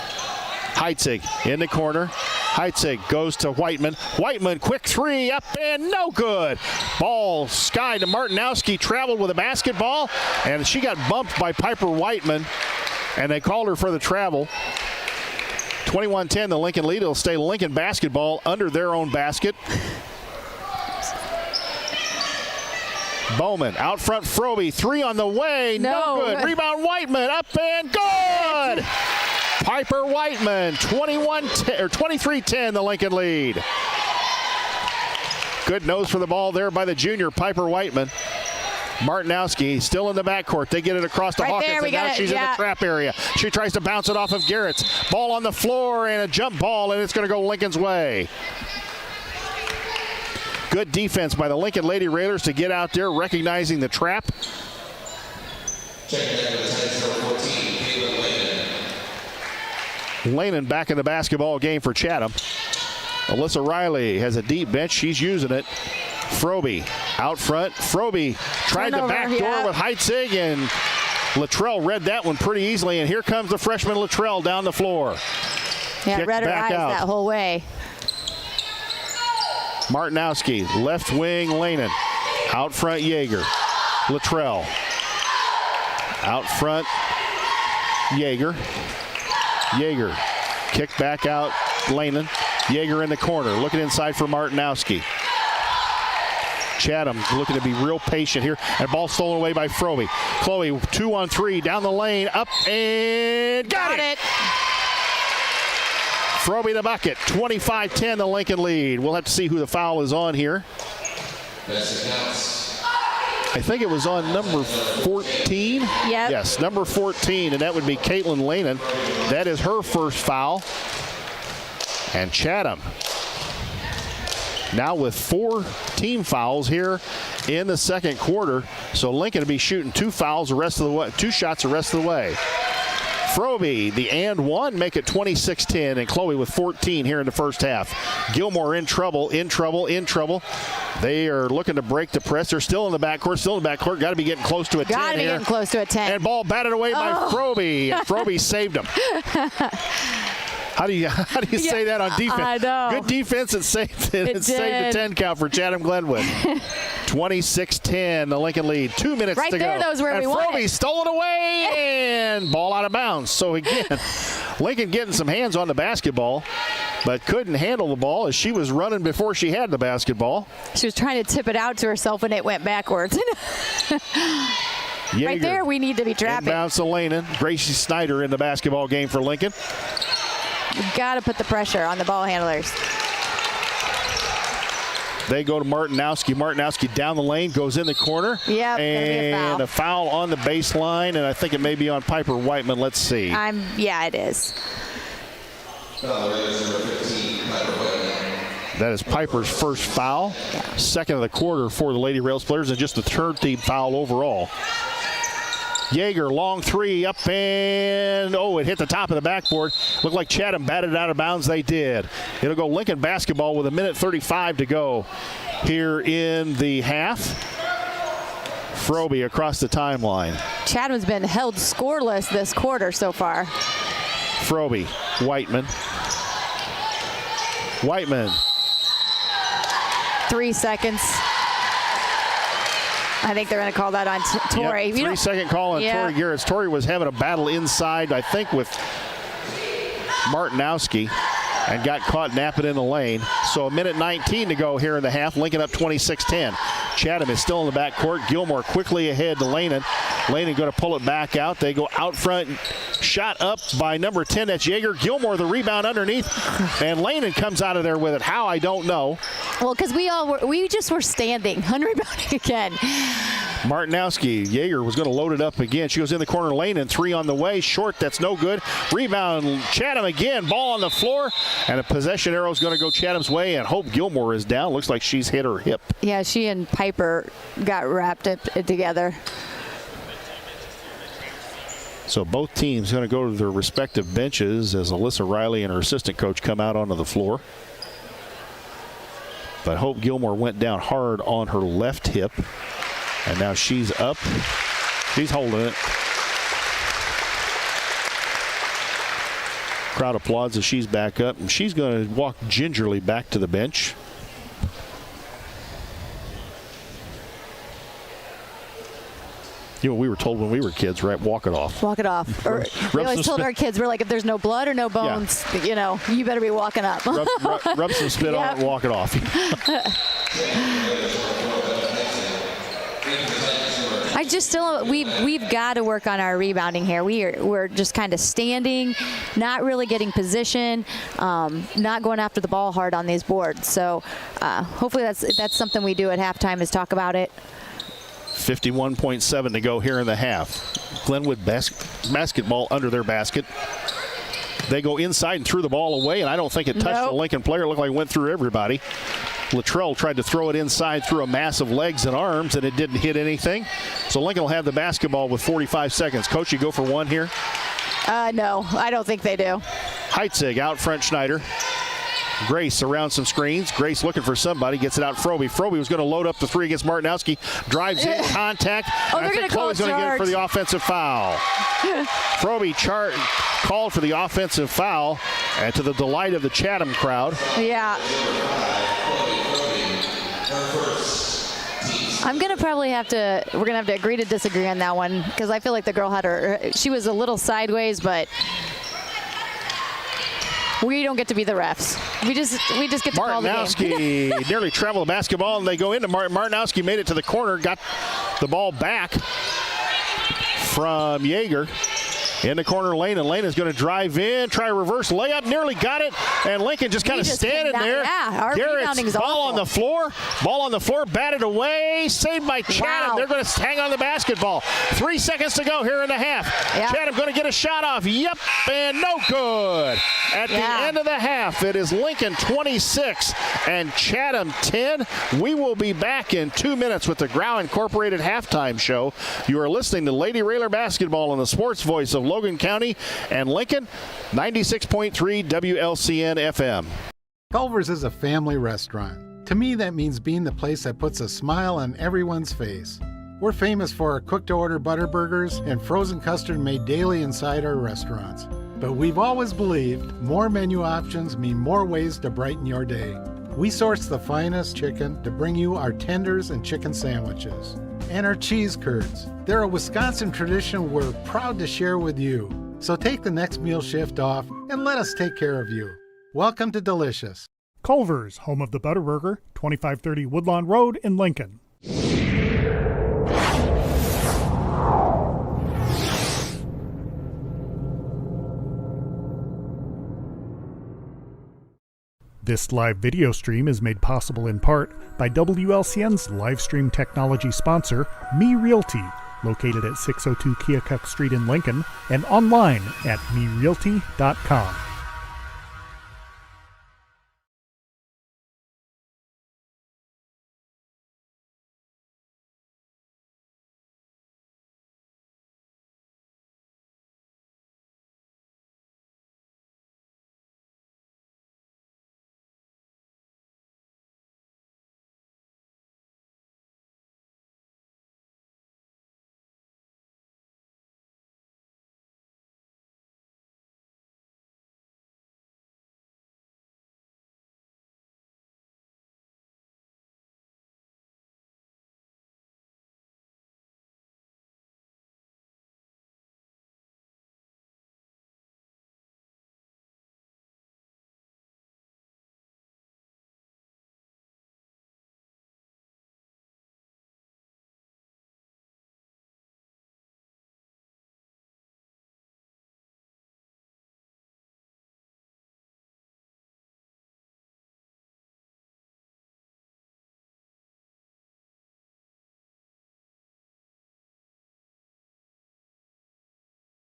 Heitzig in the corner. Heitzig goes to Whiteman. Whiteman, quick three, up and no good. Ball sky to Martinowski, traveled with a basketball, and she got bumped by Piper Whiteman, and they called her for the travel. 21-10, the Lincoln lead. It'll stay Lincoln basketball under their own basket. Bowman out front, Frobe, three on the way, no good. Rebound Whiteman, up and good. Piper Whiteman, 23-10, the Lincoln lead. Good nose for the ball there by the junior Piper Whiteman. Martinowski still in the backcourt. They get it across to Right Hawkins, there, and now she's in the trap area. She tries to bounce it off of Garrett's. Ball on the floor and a jump ball, and it's going to go Lincoln's way. Good defense by the Lincoln Lady Railers to get out there, recognizing the trap. Lannon back in the basketball game for Chatham. Alyssa Riley has a deep bench. She's using it. Froby out front. Froby tried to backdoor with Heitzig, and Luttrell read that one pretty easily. And here comes the freshman Luttrell down the floor. Yeah, read her eyes that whole way. Martinowski, left wing, Lannon. Out front, Yeager. Luttrell. Out front, Yeager. Yeager. Kick back out, Lannon. Yeager in the corner, looking inside for Martinowski. Chatham looking to be real patient here. And ball stolen away by Froby. Chloe, 2-on-3, down the lane, up and got it. Froby the bucket, 25-10 the Lincoln lead. We'll have to see who the foul is on here. I think it was on number 14. Yep. Yes, number 14, and that would be Caitlin Lannon. That is her first foul. And Chatham now with 4 team fouls here in the second quarter. So Lincoln will be shooting 2 fouls the rest of the way, 2 shots the rest of the way. Froby, the and one, make it 26-10, and Chloe with 14 here in the first half. Gilmore in trouble. They are looking to break the press. They're still in the backcourt, Got to be getting close to a 10 here. Got to be getting close to a 10. And ball batted away by Froby, and Froby saved him. How do you say that on defense? I know. Good defense and saved it. It saved the 10 count for Chatham Glenwood. 26-10, the Lincoln lead. 2 minutes to go. Right there, those where we want it. Froby stole it away and ball out of bounds. So again, Lincoln getting some hands on the basketball, but couldn't handle the ball as she was running before she had the basketball. She was trying to tip it out to herself and it went backwards. Yeager, right there, we need to be trapping. Inbounds to Lannon. Gracie Snyder in the basketball game for Lincoln. You've got to put the pressure on the ball handlers. They go to Martinowski. Martinowski down the lane, goes in the corner. Yep, and a foul on the baseline, and I think it may be on Piper Whiteman. Let's see. Yeah, it is. That is Piper's first foul. Yeah. Second of the quarter for the Lady Rails players, and just the third team foul overall. Yeager, long 3, up and, it hit the top of the backboard. Looked like Chatham batted it out of bounds. They did. It'll go Lincoln basketball with 1:35 to go here in the half. Froby across the timeline. Chatham's been held scoreless this quarter so far. Froby, Whiteman. 3 seconds. I think they're going to call that on Tori. Yep, 3-second call on Tori Garrett. Tori was having a battle inside, I think, with Martinowski, and got caught napping in the lane. So 1:19 to go here in the half. Lincoln up 26-10. Chatham is still in the backcourt. Gilmore quickly ahead to Lannon. Lannon going to pull it back out. They go out front. Shot up by number 10. That's Yeager. Gilmore the rebound underneath. And Lannon comes out of there with it. How, I don't know. Well, because we just were standing. Unrebounding again. Martinowski. Yeager was going to load it up again. She goes in the corner lane, and 3 on the way. Short, that's no good. Rebound, Chatham again. Ball on the floor. And a possession arrow is going to go Chatham's way, and Hope Gilmore is down. Looks like she's hit her hip. Yeah, she and Piper got wrapped up together. So both teams going to go to their respective benches as Alyssa Riley and her assistant coach come out onto the floor. But Hope Gilmore went down hard on her left hip. And now she's up. She's holding it. Crowd applauds as she's back up. And she's going to walk gingerly back to the bench. You know, we were told when we were kids, right? Walk it off. Walk it off. Or we always told our kids, we're like, if there's no blood or no bones, you know, you better be walking up. Rub some spit on it and walk it off. I just still, we've got to work on our rebounding here. We're just kind of standing, not really getting position, not going after the ball hard on these boards. So hopefully that's something we do at halftime, is talk about it. 51.7 to go here in the half. Glenwood basketball under their basket. They go inside and threw the ball away, and I don't think it touched the Lincoln player. It looked like it went through everybody. Luttrell tried to throw it inside through a mass of legs and arms, and it didn't hit anything. So Lincoln will have the basketball with 45 seconds. Coach, you go for one here? No, I don't think they do. Heitzig out front, Schneider. Grace around some screens. Grace looking for somebody. Gets it out Frobe. Frobe was going to load up the three against Martinowski. Drives in, contact. They're I think Chloe's going to get it for the offensive foul. Frobe called for the offensive foul, and to the delight of the Chatham crowd. Yeah. I'm going to probably we're going to have to agree to disagree on that one, because I feel like the girl she was a little sideways, but we don't get to be the refs. We just get to call the game. Martinowski nearly traveled the basketball, and they go into Martinowski, made it to the corner, got the ball back from Yeager. In the corner lane, and Lane is going to drive in, try a reverse layup, nearly got it, and Lincoln just kind of standing there. Yeah, our rebounding's ball awful. on the floor, batted away, saved by Chatham. Wow. They're going to hang on the basketball. 3 seconds to go here in the half. Yep. Chatham going to get a shot off. Yep, and no good. At the end of the half, it is Lincoln 26 and Chatham 10. We will be back in 2 minutes with the Grau Incorporated halftime show. You are listening to Lady Railer Basketball on the sports voice of Logan County and Lincoln, 96.3 WLCN FM. Culver's is a family restaurant. To me, that means being the place that puts a smile on everyone's face. We're famous for our cooked-to-order butter burgers and frozen custard made daily inside our restaurants. But we've always believed more menu options mean more ways to brighten your day. We source the finest chicken to bring you our tenders and chicken sandwiches. And our cheese curds. They're a Wisconsin tradition we're proud to share with you. So take the next meal shift off and let us take care of you. Welcome to Delicious. Culver's, home of the Butterburger, 2530 Woodlawn Road in Lincoln. This live video stream is made possible in part by WLCN's live stream technology sponsor, Me Realty, located at 602 Keokuk Street in Lincoln, and online at merealty.com.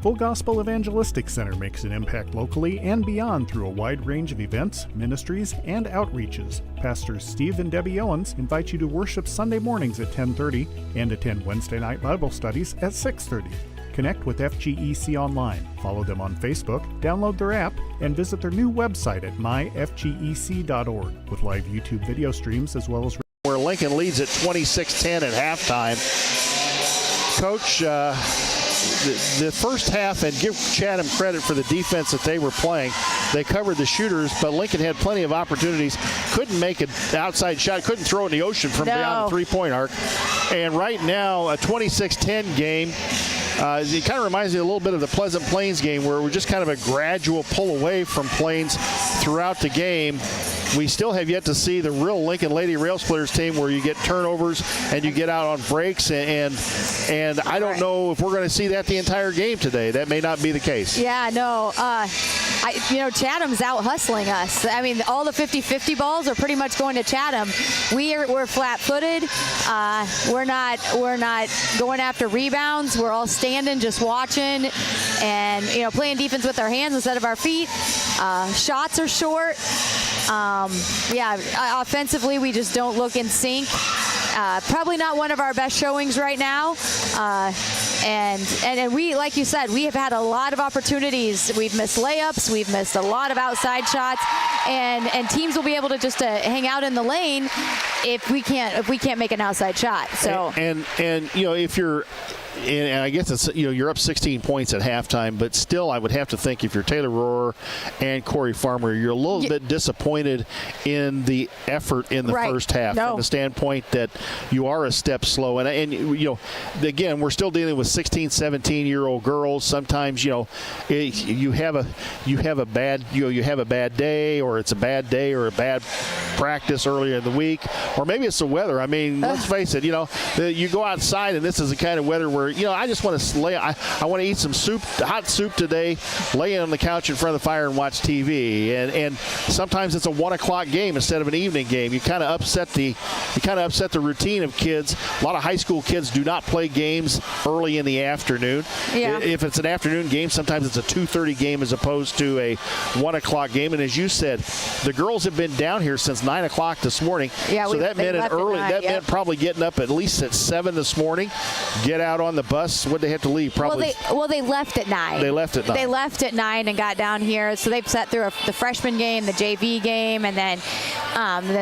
Full Gospel Evangelistic Center makes an impact locally and beyond through a wide range of events, ministries, and outreaches. Pastors Steve and Debbie Owens invite you to worship Sunday mornings at 10:30 and attend Wednesday night Bible studies at 6:30. Connect with FGEC online, follow them on Facebook, download their app, and visit their new website at myfgec.org with live YouTube video streams as well as where Lincoln leads at 26-10 at halftime. Coach, the first half, and give Chatham credit for the defense that they were playing. They covered the shooters, but Lincoln had plenty of opportunities. Couldn't make an outside shot. Couldn't throw it in the ocean from beyond the three-point arc. And right now, a 26-10 game. It kind of reminds me a little bit of the Pleasant Plains game, where it was just kind of a gradual pull away from Plains throughout the game. we still have yet to see the real Lincoln Lady Rail Splitters team where you get turnovers and you get out on breaks, and I don't know if we're going to see that the entire game today. That may not be the case. Yeah, no. Chatham's out hustling us. I mean, all the 50-50 balls are pretty much going to Chatham. We're flat-footed. We're not going after rebounds. We're all standing, just watching, and playing defense with our hands instead of our feet. Shots are short. Offensively, we just don't look in sync. Probably not one of our best showings right now. And we, like you said, we have had a lot of opportunities. We've missed layups. We've missed a lot of outside shots. And teams will be able to just hang out in the lane if we can't make an outside shot. So and if you're. And I guess it's you're up 16 points at halftime, but still I would have to think if you're Taylor Rohrer and Corey Farmer, you're a little bit disappointed in the effort in the first half from the standpoint that you are a step slow. And again, we're still dealing with 16, 17-year-old girls. Sometimes you have a bad day, or it's a bad day or a bad practice earlier in the week, or maybe it's the weather. I mean, let's face it. You go outside and this is the kind of weather where I just want to I want to eat some soup, hot soup today, lay on the couch in front of the fire and watch TV. And sometimes it's a 1 o'clock game instead of an evening game. You kind of upset the routine of kids. A lot of high school kids do not play games early in the afternoon. Yeah. If it's an afternoon game, sometimes it's a 2:30 game as opposed to a 1 o'clock game. And as you said, the girls have been down here since 9 o'clock this morning. Yeah, so that meant meant probably getting up at least at 7 this morning. Get out on the bus. What they have to leave? Probably. Well, they left at 9. They left at 9. They left at 9 and got down here. So they've sat through the freshman game, the JV game, and then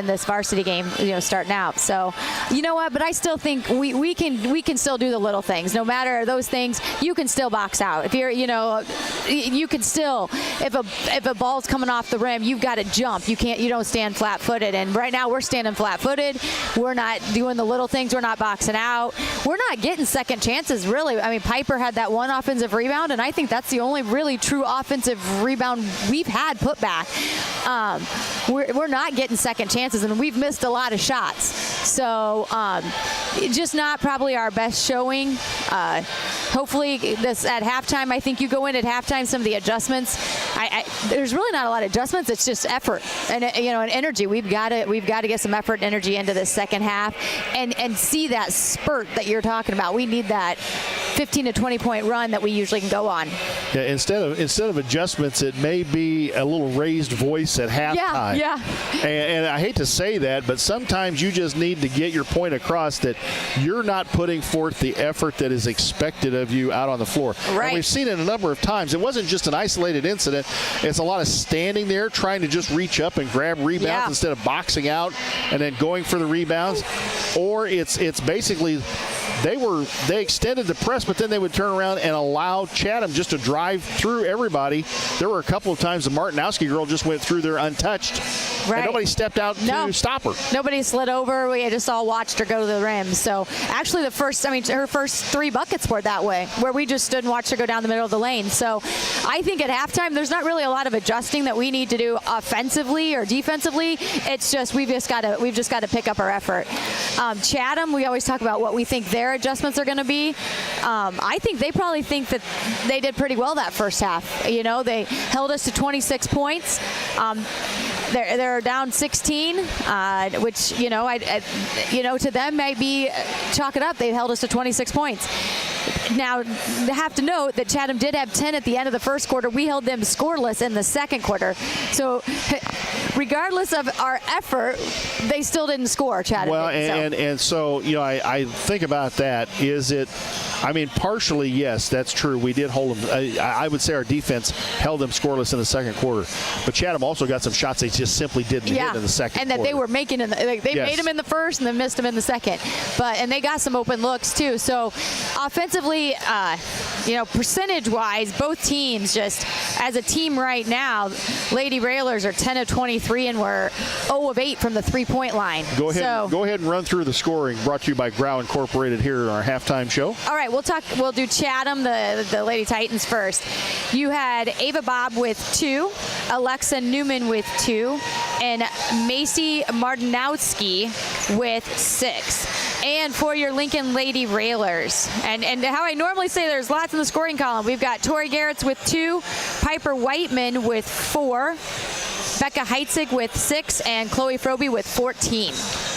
this varsity game, starting out. So, you know what? But I still think we can still do the little things. No matter those things, you can still box out. If you're, you can still, if a ball's coming off the rim, you've got to jump. You don't stand flat-footed. And right now we're standing flat-footed. We're not doing the little things. We're not boxing out. We're not getting second chances, really. I mean, Piper had that one offensive rebound, and I think that's the only really true offensive rebound we've had put back. We're not getting second chances, and we've missed a lot of shots. So just not probably our best showing. Hopefully this at halftime, I think you go in at halftime, some of the adjustments. There's really not a lot of adjustments. It's just effort and and energy. We've got to get some effort and energy into the second half and see that spurt that you're talking about. We need that 15 to 20 point run that we usually can go on. Yeah, instead of adjustments, it may be a little raised voice at halftime. Yeah. And I hate to say that, but sometimes you just need to get your point across that you're not putting forth the effort that is expected of you out on the floor. Right. And we've seen it a number of times. It wasn't just an isolated incident. It's a lot of standing there trying to just reach up and grab rebounds instead of boxing out and then going for the rebounds. Or it's basically they extended the press, but then they would turn around and allow Chatham just to drive through everybody. There were a couple of times the Martinowski girl just went through there untouched. Right. And nobody stepped out to stop her. Nobody slid over. We just all watched her go to the rim. So actually her first 3 buckets were that way, where we just stood and watched her go down the middle of the lane. So I think at halftime, there's not really a lot of adjusting that we need to do offensively or defensively. It's just we've just got to pick up our effort. Chatham, we always talk about what we think their adjustments are going to be. I think they probably think that they did pretty well that first half. They held us to 26 points. They're down 16, which to them might be chalk it up. They held us to 26 points. Now, they have to note that Chatham did have 10 at the end of the first quarter. We held them scoreless in the second quarter. So, regardless of our effort, they still didn't score, Chatham. Well, so I think about that. Partially, yes, that's true. We did hold them. I would say our defense held them scoreless in the second quarter. But Chatham also got some shots they just simply didn't hit in the second quarter. And that they were making made them in the first and then missed them in the second. And they got some open looks, too. So, offensively, offensively, percentage-wise, both teams just as a team right now, Lady Railers are 10 of 23 and we're 0 of 8 from the three-point line. Go ahead and run through the scoring. Brought to you by Grau Incorporated here in our halftime show. All right, we'll do Chatham, the Lady Titans first. You had Ava Bob with 2, Alexa Newman with 2, and Macy Martinowski with 6. And for your Lincoln Lady Railers, and how I normally say there's lots in the scoring column, we've got Tori Garrett's with 2, Piper Whiteman with 4, Becca Heitzig with 6, and Chloe Froby with 14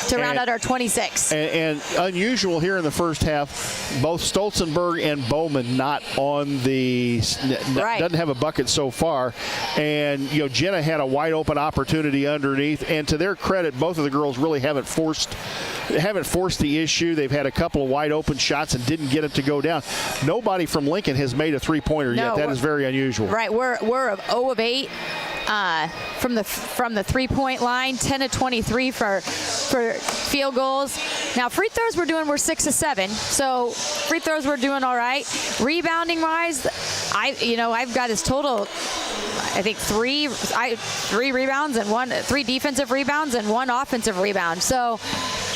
to round out our 26. And unusual here in the first half, both Stolzenberg and Bowman not on the doesn't have a bucket so far, and Jenna had a wide open opportunity underneath. And to their credit, both of the girls really haven't forced the issue. They've had a couple of wide open shots and didn't get it to go down. Nobody from Lincoln has made a three-pointer yet. That is very unusual. Right, we're 0 of 8 from the three-point line, 10 of 23 for field goals. Now free throws we're 6 of 7, so free throws we're doing all right. Rebounding wise, I've got his total. I think 3 rebounds and 3 defensive rebounds and 1 offensive rebound. So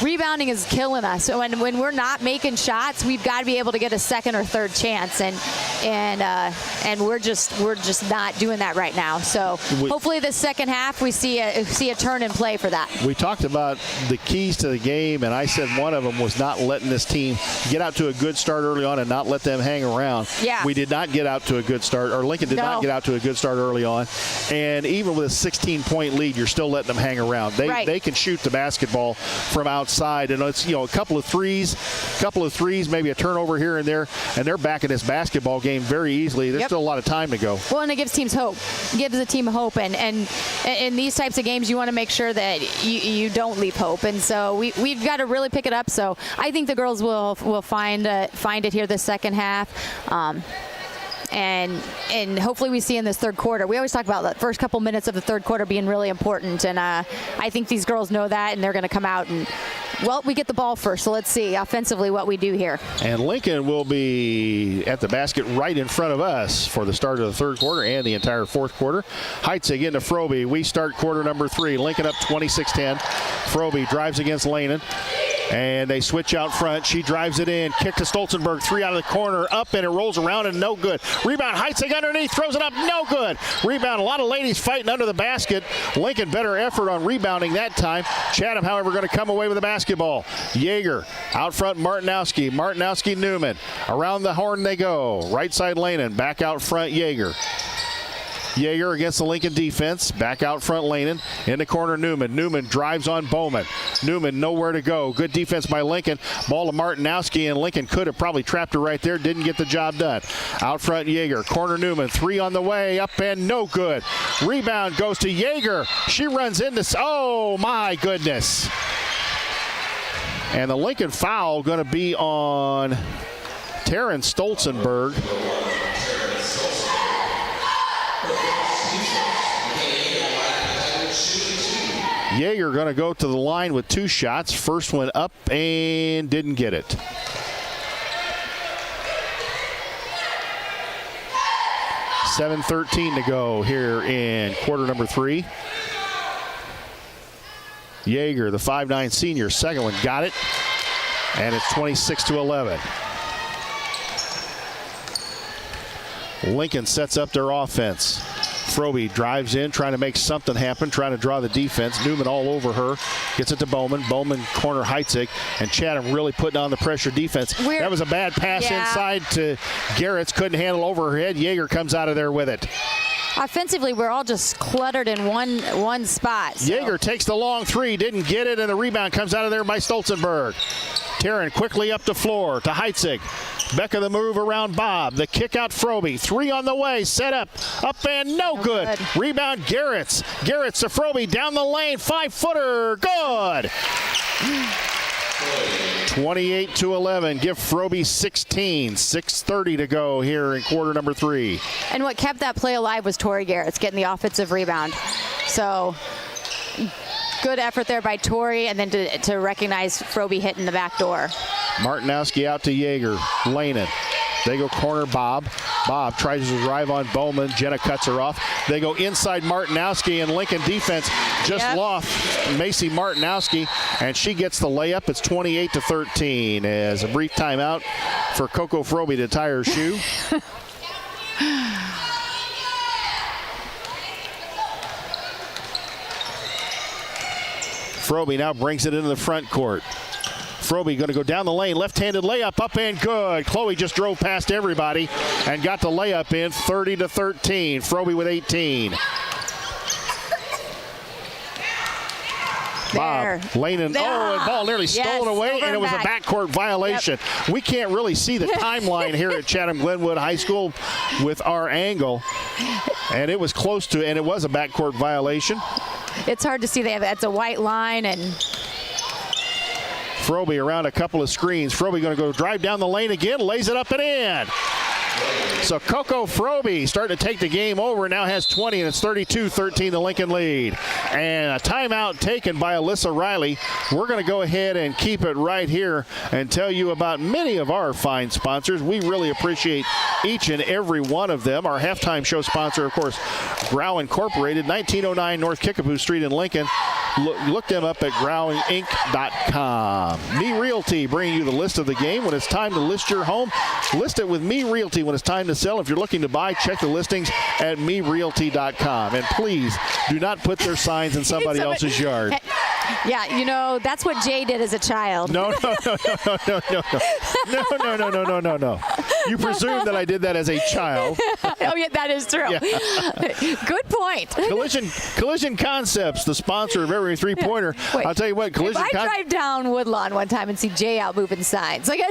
rebounding is killing us. So when we're not making shots, we've got to be able to get a second or third chance, and we're just not doing that right now. So hopefully the second half we see a turn in play for that. We talked about the keys to the game, and I said one of them was not letting this team get out to a good start early on and not let them hang around. Yeah. We did not get out to a good start, or Lincoln did not get out to a good start early on. And even with a 16-point lead, you're still letting them hang around. They can shoot the basketball from outside, and it's a couple of threes, maybe a turnover here and there, and they're back in this basketball game very easily. There's still a lot of time to go. Well, and it gives teams hope. Gives the team hope, and in these types of games, you want to make sure that you don't leave hope. And so we've got to really pick it up. So I think the girls will find it here the second half. And hopefully we see in this third quarter. We always talk about the first couple minutes of the third quarter being really important, and I think these girls know that, and they're going to come out and, we get the ball first, so let's see offensively what we do here. And Lincoln will be at the basket right in front of us for the start of the third quarter and the entire fourth quarter. Heitzig into Froby. We start quarter number 3. Lincoln up 26-10. Froby drives against Lanen. And they switch out front. She drives it in. Kick to Stolzenberg. 3 out of the corner. Up, and it rolls around, and no good. Rebound. Heitzig underneath. Throws it up. No good. Rebound. A lot of ladies fighting under the basket. Lincoln better effort on rebounding that time. Chatham, however, going to come away with the basketball. Yeager out front. Martinowski. Martinowski Newman. Around the horn they go. Right side Lanen. Back out front Yeager. Yeager against the Lincoln defense. Back out front Lanen. In the corner Newman. Newman drives on Bowman. Newman nowhere to go. Good defense by Lincoln. Ball to Martinowski, and Lincoln could have probably trapped her right there. Didn't get the job done. Out front Yeager. Corner Newman. 3 on the way. Up and no good. Rebound goes to Yeager. She runs into... Oh, my goodness. And the Lincoln foul going to be on Taryn Stolzenberg. Yeager going to go to the line with 2 shots. First one up and didn't get it. $7:13 to go here in quarter number 3. Yeager, the 5'9" senior, second one, got it. And it's 26-11. Lincoln sets up their offense. Froby drives in, trying to make something happen, trying to draw the defense. Newman all over her. Gets it to Bowman. Bowman corner Heitzig. And Chatham really putting on the pressure defense. That was a bad pass inside to Garrett's. Couldn't handle over her head. Yeager comes out of there with it. Offensively, we're all just cluttered in one spot. So. Yeager takes the long 3, didn't get it, and the rebound comes out of there by Stolzenberg. Taryn quickly up the floor to Heitzig. Becca the move around Bob. The kick out Froby. 3 on the way. Set up. Up and no good. Rebound Garrett's. Garrett's to Froby down the lane. 5-footer. Good. 28-11. Give Froby 16. 6:30 to go here in quarter number 3. And what kept that play alive was Tori Garrett's getting the offensive rebound. So good effort there by Tori, and then to recognize Froby hitting the back door. Martinowski out to Yeager. Lanen. They go corner Bob. Bob tries to drive on Bowman. Jenna cuts her off. They go inside Martinowski, and Lincoln defense just lost Macy Martinowski, and she gets the layup. It's 28-13 as a brief timeout for Coco Frobe to tie her shoe. Frobe now brings it into the front court. Frobe going to go down the lane, left-handed layup, up and good. Chloe just drove past everybody and got the layup in, 30-13. Frobe with 18. Bob, Lanen, and ball nearly stolen away, and it was a backcourt violation. Yep. We can't really see the timeline here at Chatham Glenwood High School with our angle, and it was close to, and it was a backcourt violation. It's hard to see. That's a white line, and Frobe around a couple of screens. Frobe going to go drive down the lane again, lays it up and in. So Coco Frobe starting to take the game over, now has 20, and it's 32-13, the Lincoln lead. And a timeout taken by Alyssa Riley. We're going to go ahead and keep it right here and tell you about many of our fine sponsors. We really appreciate each and every one of them. Our halftime show sponsor, of course, Grau Incorporated, 1909 North Kickapoo Street in Lincoln. Look them up at growinginc.com. Me Realty bringing you the list of the game. When it's time to list your home, list it with Me Realty. When it's time to sell, if you're looking to buy, check the listings at merealty.com. And please do not put their signs in somebody else's yard. Yeah, you know, that's what Jay did as a child. No. You presume that I did that as a child. Oh, yeah, that is true. Yeah. Good point. Collision Concepts, the sponsor of every three-pointer. Wait, I'll tell you what, I drive down Woodlawn one time and see Jay out moving signs. Like,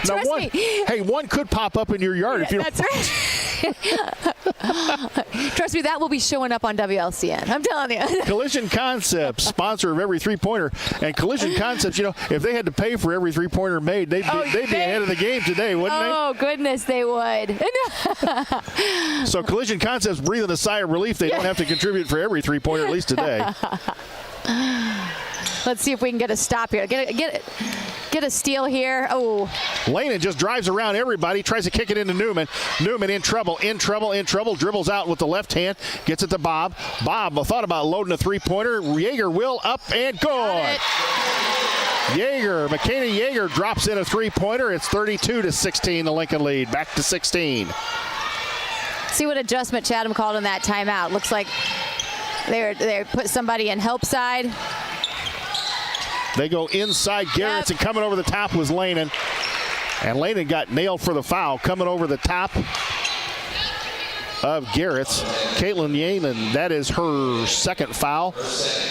trust me. Hey, one could pop up in your yard if you don't. That's right. Trust me, that will be showing up on WLCN. I'm telling you. Collision Concepts, sponsor of every three-pointer. And Collision Concepts, you know, if they had to pay for every three-pointer made, they'd be ahead of the game today, wouldn't they? Oh, goodness, they would. So Collision Concepts breathing a sigh of relief. They don't have to contribute for every three-pointer, at least today. Let's see if we can get a stop here. Get a steal here. Oh. Lanen just drives around everybody, tries to kick it into Newman. Newman in trouble, dribbles out with the left hand, gets it to Bob. Bob thought about loading a three-pointer. Yeager will up and good. McKenna Yeager drops in a three-pointer. It's 32-16, the Lincoln lead. Back to 16. See what adjustment Chatham called in that timeout. Looks like they put somebody in help side. They go inside Garrett's, and coming over the top was Lanen. And Lanen got nailed for the foul. Coming over the top of Garrett's, Caitlin Yeaman, that is her second foul.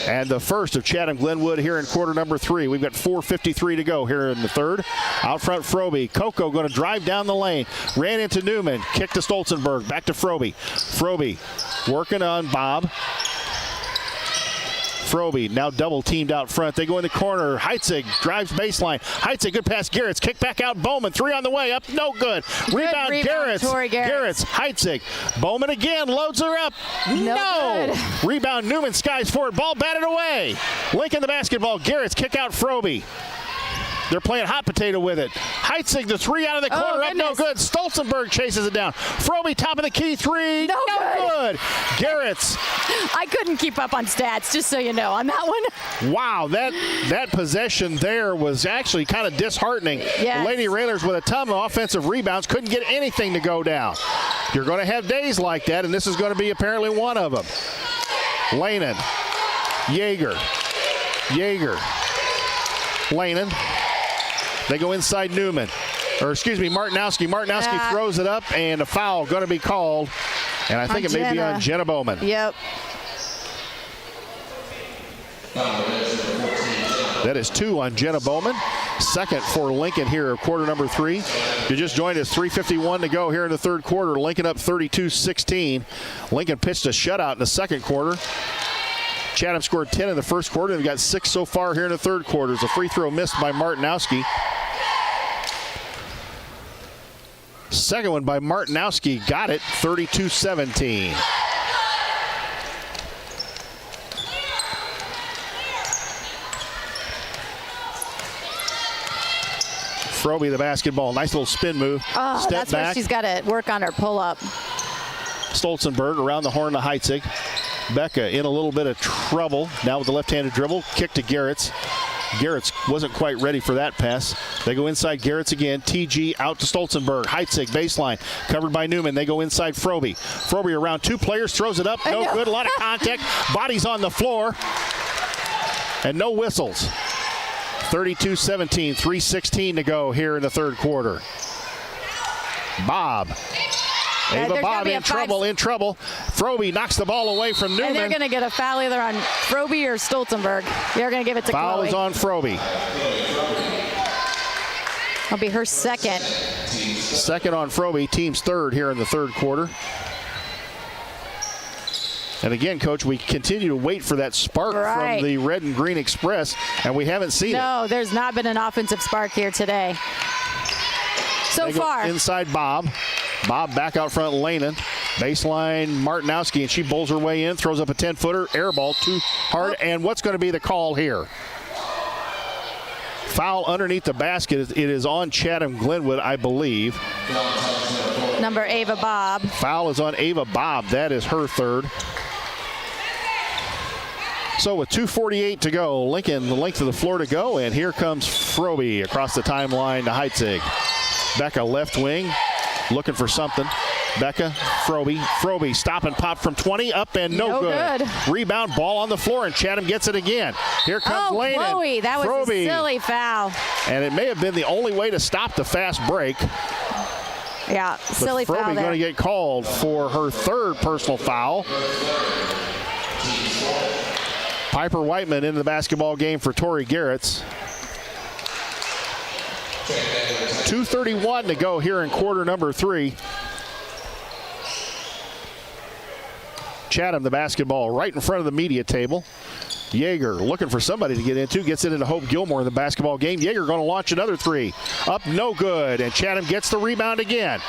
And the first of Chatham Glenwood here in quarter number 3. We've got 4:53 to go here in the third. Out front, Frobe. Coco going to drive down the lane. Ran into Newman. Kick to Stolzenberg. Back to Frobe. Frobe working on Bob. Frobe now double teamed out front. They go in the corner. Heitzig drives baseline. Heitzig, good pass. Garrett's kick back out. Bowman, three on the way up. No good. Rebound Garrett's. Garrett's. Heitzig. Bowman again. Loads her up. No. Good. Rebound Newman. Skies forward. Ball batted away. Lincoln the basketball. Garrett's kick out Frobe. They're playing hot potato with it. Heitzig, the three out of the corner, up no good. Stolzenberg chases it down. Frobe, top of the key, three, no good. Garrett's. I couldn't keep up on stats, just so you know, on that one. Wow, that possession there was actually kind of disheartening. Yes. The Lady Railers with a ton of offensive rebounds couldn't get anything to go down. You're going to have days like that, and this is going to be apparently one of them. Lanen, Yeager, Lanen. They go inside Newman. Martinowski. Martinowski throws it up, and a foul going to be called. And I think it may be on Jenna Bowman. Yep. That is 2 on Jenna Bowman. Second for Lincoln here, quarter number 3. You just joined us, 3:51 to go here in the third quarter. Lincoln up 32-16. Lincoln pitched a shutout in the second quarter. Chatham scored 10 in the first quarter. They've got 6 so far here in the third quarter. It's a free throw missed by Martinowski. Second one by Martinowski. Got it, 32-17. Froby the basketball. Nice little spin move. Oh, Step that's back. where she's got to work on her pull-up. Stolzenberg around the horn to Heitzig. Becca in a little bit of trouble. Now with the left-handed dribble. Kick to Garretts. Garretts wasn't quite ready for that pass. They go inside Garretts again. TG out to Stolzenberg. Heitzig baseline covered by Newman. They go inside Froby. Froby around two players, throws it up. No good. A lot of contact. Bodies on the floor. And no whistles. 32-17. 3:16 to go here in the third quarter. Bob. Ava Bob in trouble. Froby knocks the ball away from Newman. And they're going to get a foul either on Froby or Stolzenberg. They're going to give it to Foul Chloe. is on Froby. That'll be her second. Second on Froby. Team's third here in the third quarter. And again, Coach, we continue to wait for that spark from the Red and Green Express, and we haven't seen it. No, there's not been an offensive spark here today. So far. Inside Bob. Bob back out front, Lanin. Baseline, Martinowski, and she bowls her way in, throws up a 10-footer, air ball too hard, and what's going to be the call here? Foul underneath the basket. It is on Chatham Glenwood, I believe. Number Ava Bob. Foul is on Ava Bob. That is her third. So with 2:48 to go, Lincoln the length of the floor to go, and here comes Froby across the timeline to Heitzig. Becca left wing. Looking for something. Becca, Froby, stop and pop from 20, up and no good. Rebound, ball on the floor, and Chatham gets it again. Here comes Lane. Chloe, that was Froby. a silly foul. And it may have been the only way to stop the fast break. Yeah, silly foul there. Froby going to get called for her third personal foul. Piper Whiteman into the basketball game for Tori Garretts. 2:31 to go here in quarter number 3. Chatham, the basketball right in front of the media table. Yeager looking for somebody to get into. Gets it into Hope Gilmore in the basketball game. Yeager going to launch another three. Up, no good. And Chatham gets the rebound again.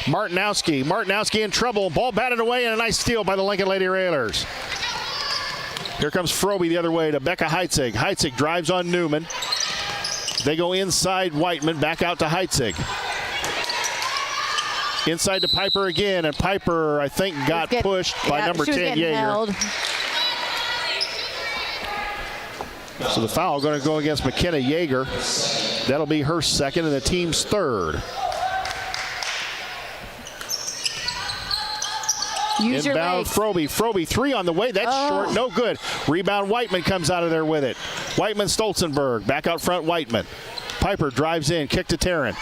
Martinowski in trouble. Ball batted away and a nice steal by the Lincoln Lady Railers. Here comes Froby the other way to Becca Heitzig. Heitzig drives on Newman. They go inside Whiteman, back out to Heitzig. Inside to Piper again, and Piper, I think, got pushed by number 10, Yeager. Held. So the foul going to go against McKenna Yeager. That'll be her second and the team's third. Use Inbound Froby, three on the way. That's short, no good. Rebound, Whiteman comes out of there with it. Whiteman, Stolzenberg, back out front, Whiteman. Piper drives in, kick to Taryn.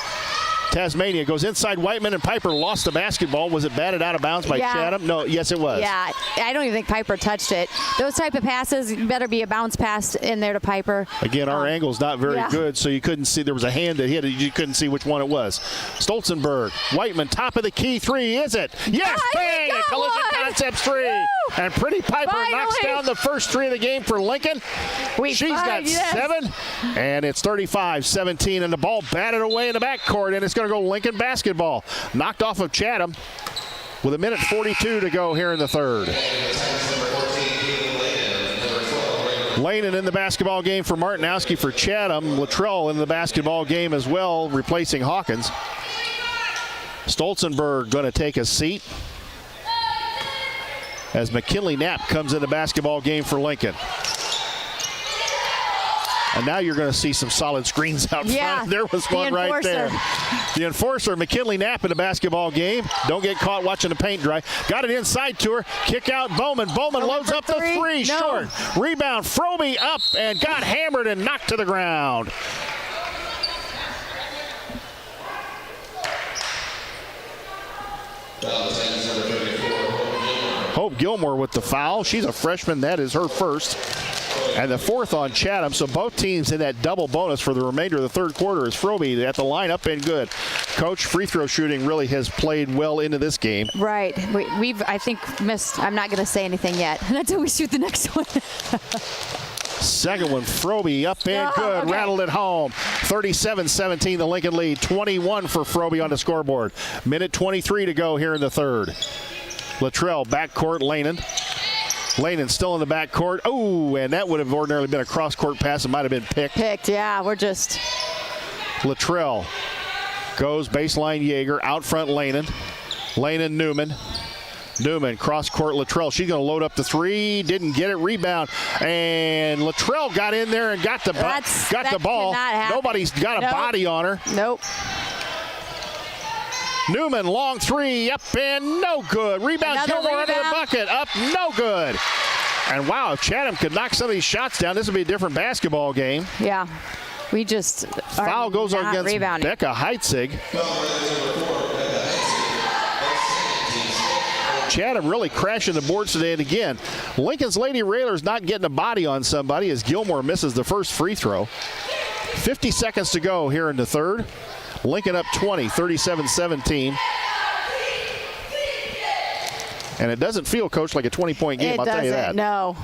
Tasmania goes inside Whiteman, and Piper lost the basketball. Was it batted out of bounds by Chatham? No, yes, it was. Yeah, I don't even think Piper touched it. Those type of passes, better be a bounce pass in there to Piper. Again, our angle's not very good, so you couldn't see. There was a hand that hit it. You couldn't see which one it was. Stolzenberg, Whiteman, top of the key three. Is it? Yes, bang! A Collision Concepts three. Woo! And Pretty Piper knocks down the first three of the game for Lincoln. She's got 7, and it's 35-17, and the ball batted away in the backcourt, and it's going to go Lincoln basketball. Knocked off of Chatham with 1:42 to go here in the third. Lanin in the basketball game for Martinowski for Chatham. Luttrell in the basketball game as well, replacing Hawkins. Stolzenberg going to take a seat as McKinley Knapp comes in the basketball game for Lincoln. And now you're going to see some solid screens out front. There was one right there. The enforcer, McKinley Knapp in the basketball game. Don't get caught watching the paint dry. Got it inside to her. Kick out Bowman. Bowman loads up the three. Short. Rebound. Froby up and got hammered and knocked to the ground. Hope Gilmore with the foul. She's a freshman. That is her first. And the fourth on Chatham. So both teams in that double bonus for the remainder of the third quarter is Froby at the line up and good. Coach, free throw shooting really has played well into this game. Right. We've, I think, missed. I'm not going to say anything yet until we shoot the next one. Second one, Froby up and good. Okay. Rattled it home. 37-17, the Lincoln lead. 21 for Froby on the scoreboard. 1:23 to go here in the third. Luttrell, backcourt, Lanin. Lanin still in the backcourt. Oh, and that would have ordinarily been a cross-court pass. It might have been picked. Yeah. We're just Luttrell goes baseline Yeager, out front Lanin. Lanin Newman. Newman, cross court Luttrell. She's going to load up the three. Didn't get it. Rebound. And Luttrell got in there and got the ball. Nobody's got a body on her. Nope. Newman, long three, up and no good. Rebound, Gilmore under the bucket, up, no good. And wow, if Chatham could knock some of these shots down, this would be a different basketball game. Yeah, we just foul goes against rebounding. Becca Heitzig. Chatham really crashing the boards today. And again, Lincoln's Lady Railers not getting a body on somebody as Gilmore misses the first free throw. 50 seconds to go here in the third. Lincoln up 20, 37-17. And it doesn't feel, Coach, like a 20-point game, I'll tell you that. No.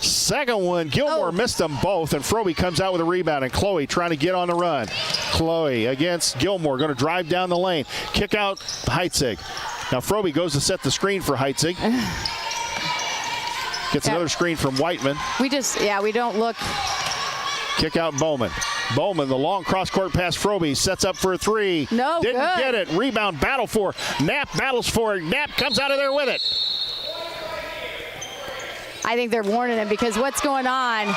Second one, Gilmore missed them both, and Froby comes out with a rebound, and Chloe trying to get on the run. Chloe against Gilmore, going to drive down the lane. Kick out Heitzig. Now Froby goes to set the screen for Heitzig. Gets another screen from Whiteman. We don't look. Kick out Bowman. Bowman, the long cross-court pass. Froby sets up for a three. No, Didn't get it. Rebound, battle for. Knapp battles for it. Knapp comes out of there with it. I think they're warning him because what's going on,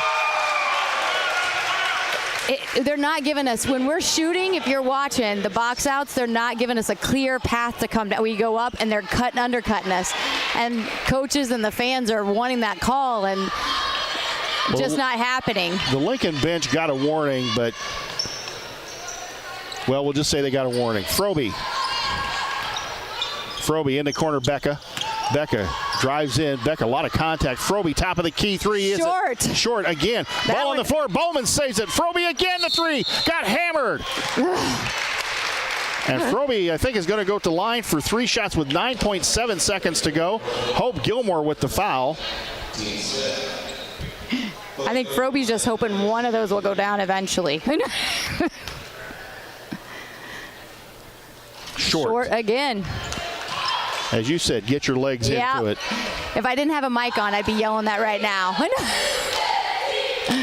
they're not giving us, when we're shooting, if you're watching the box outs, they're not giving us a clear path to come down. We go up and they're undercutting us. And coaches and the fans are wanting that call, and just not happening. The Lincoln bench got a warning, but, well, we'll just say they got a warning. Froby in the corner, Becca. Becca drives in. Becca, a lot of contact. Froby, top of the key three. Short again. Ball on the floor. Bowman saves it. Froby again, the three. Got hammered. And Froby, I think, is going to go to line for three shots with 9.7 seconds to go. Hope Gilmore with the foul. I think Froby's just hoping one of those will go down eventually. Short again. As you said, get your legs into it. If I didn't have a mic on, I'd be yelling that right now.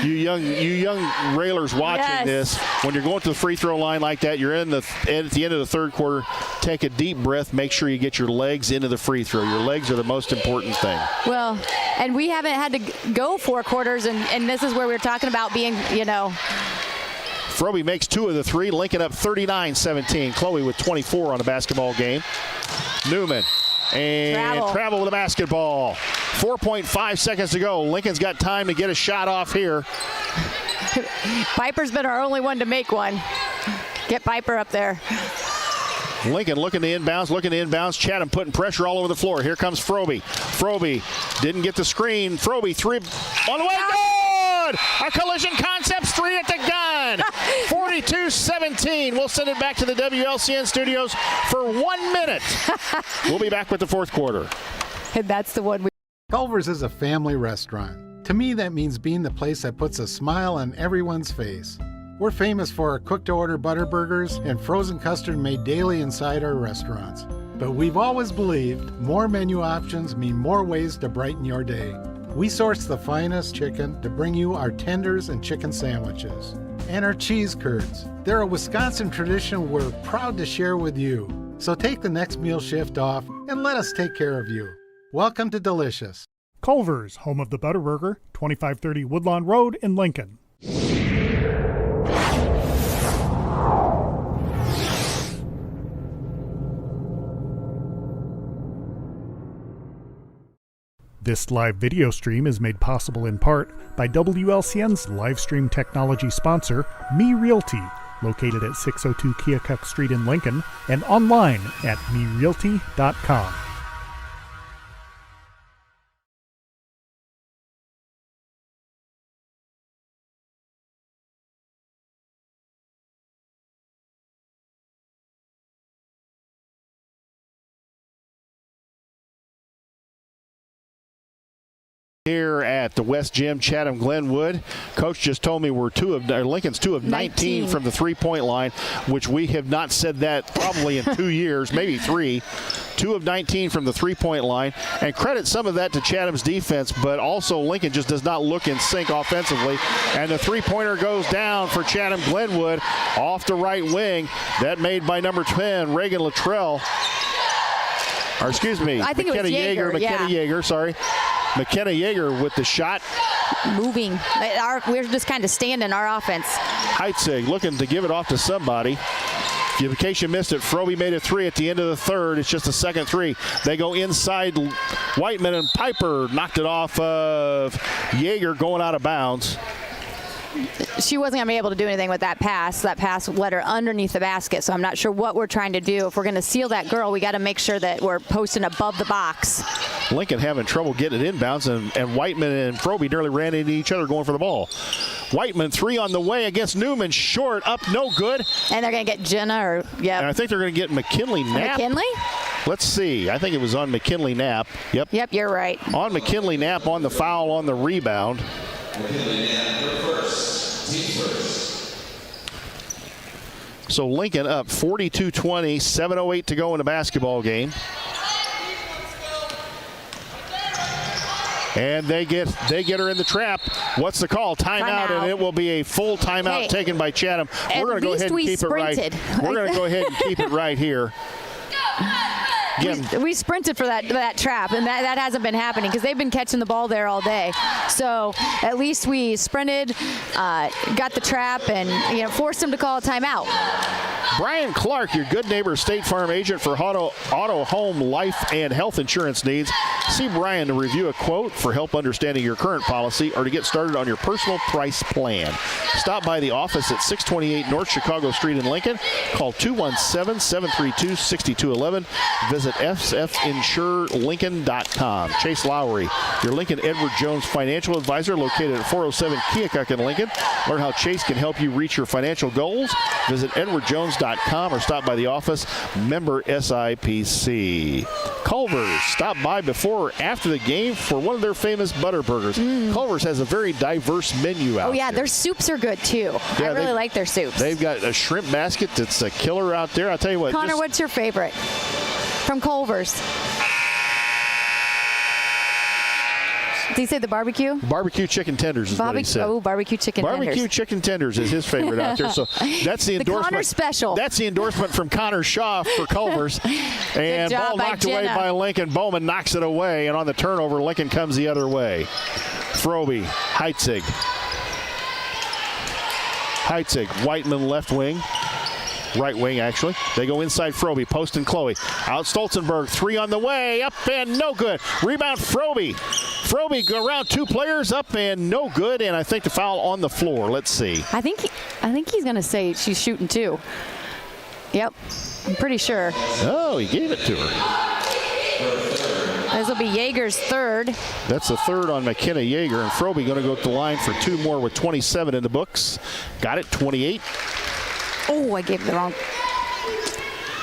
You young railers watching this, when you're going to the free throw line like that, you're at the end of the third quarter, take a deep breath, make sure you get your legs into the free throw. Your legs are the most important thing. Well, and we haven't had to go 4 quarters, and this is where we're talking about being, Froby makes 2 of the 3. Lincoln up 39-17. Chloe with 24 on a basketball game. Newman and Travel with a basketball. 4.5 seconds to go. Lincoln's got time to get a shot off here. Piper's been our only one to make one. Get Piper up there. Lincoln looking to inbounds. Chatham putting pressure all over the floor. Here comes Froby. Froby didn't get the screen. Froby three on the way. Good! A collision concepts 3 at the gun. 42-17. We'll send it back to the WLCN studios for 1 minute. We'll be back with the fourth quarter. And that's the one. Culver's is a family restaurant. To me, that means being the place that puts a smile on everyone's face. We're famous for our cooked-to-order butter burgers and frozen custard made daily inside our restaurants. But we've always believed more menu options mean more ways to brighten your day. We source the finest chicken to bring you our tenders and chicken sandwiches. And our cheese curds. They're a Wisconsin tradition we're proud to share with you. So take the next meal shift off and let us take care of you. Welcome to Delicious. Culver's, home of the Butterburger, 2530 Woodlawn Road in Lincoln. This live video stream is made possible in part by WLCN's live stream technology sponsor, Me Realty, located at 602 Keokuk Street in Lincoln and online at merealty.com. Here at the West Gym, Chatham Glenwood. Coach just told me Lincoln's 2 of 19 from the three-point line, which we have not said that probably in 2 years, maybe 3. 2 of 19 from the three-point line, and credit some of that to Chatham's defense, but also Lincoln just does not look in sync offensively, and the three-pointer goes down for Chatham Glenwood off the right wing. That made by number 10, Reagan Luttrell. Or excuse me, I think McKenna it was Yeager. McKenna Yeager, sorry. McKenna Yeager with the shot. Moving. We're just kind of standing our offense. Heitzig looking to give it off to somebody. In case you missed it, Frobe made a 3 at the end of the third. It's just a second 3. They go inside Whiteman, and Piper knocked it off of Yeager going out of bounds. She wasn't going to be able to do anything with that pass. That pass led her underneath the basket, so I'm not sure what we're trying to do. If we're going to seal that girl, we got to make sure that we're posting above the box. Lincoln having trouble getting it inbounds, and Whiteman and Frobe nearly ran into each other going for the ball. Whiteman 3 on the way against Newman, short, up, no good. And they're going to get Jenna, And I think they're going to get McKinley Knapp. McKinley? Let's see. I think it was on McKinley Knapp. Yep, you're right. On McKinley Knapp on the foul on the rebound. So Lincoln up 42-20, 7:08 to go in the basketball game. And they get her in the trap. What's the call? Timeout, and it will be a full timeout taken by Chatham. We're going to go ahead and keep it right. We're going to go ahead and keep it right here. We sprinted for that trap, and that hasn't been happening because they've been catching the ball there all day. So at least we sprinted, got the trap, and forced them to call a timeout. Brian Clark, your good neighbor State Farm agent for auto, home, life, and health insurance needs. See Brian to review a quote for help understanding your current policy or to get started on your personal price plan. Stop by the office at 628 North Chicago Street in Lincoln. Call 217-732-6211. Visit sfinsurelincoln.com. Chase Lowry, your Lincoln Edward Jones financial advisor, located at 407 Keokuk in Lincoln. Learn how Chase can help you reach your financial goals. Visit edwardjones.com or stop by the office. Member SIPC. Culver's, stop by before or after the game for one of their famous butter burgers. Culver's has a very diverse menu out there. Oh, yeah, their soups are good, too. I really like their soups. They've got a shrimp basket that's a killer out there. I'll tell you what. Connor, what's your favorite from Culver's? Did he say the barbecue? Barbecue chicken tenders is what he said. Oh, barbecue chicken tenders. Barbecue chicken tenders is his favorite out there. So that's the endorsement. The Connor special. That's the endorsement from Connor Shaw for Culver's. And ball knocked away by Lincoln. Bowman knocks it away, and on the turnover, Lincoln comes the other way. Frobe, Heitzig, Whiteman left wing. Right wing, actually. They go inside Frobe, Post and Chloe. Out Stolzenberg, 3 on the way, up and no good. Rebound Frobe. Frobe go around 2 players, up and no good, and I think the foul on the floor. Let's see. I think he's going to say she's shooting 2. Yep, I'm pretty sure. Oh, he gave it to her. This will be Yeager's 3rd. That's the 3rd on McKenna Yeager, and Frobe going to go to the line for 2 more with 27 in the books. Got it, 28. Oh, I gave it the wrong.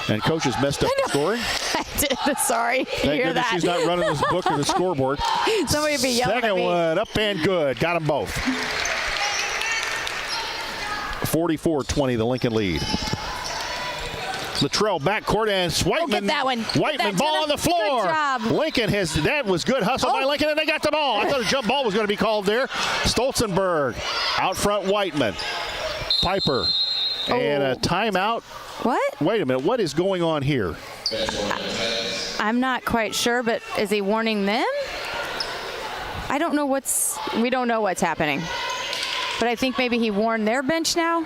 And coach has messed up the scoring. I did. Sorry. Thank goodness she's not running this book or the scoreboard. Somebody would be yelling at me. Second one, up and good. Got them both. 44-20, the Lincoln lead. Luttrell backcourt, and Whiteman. Get that one. Whiteman, ball on the floor. Good job. Lincoln that was good hustle by Lincoln, and they got the ball. I thought a jump ball was going to be called there. Stolzenberg, out front Whiteman. Piper. And a timeout. What? Wait a minute. What is going on here? I'm not quite sure, but is he warning them? We don't know what's happening. But I think maybe he warned their bench now.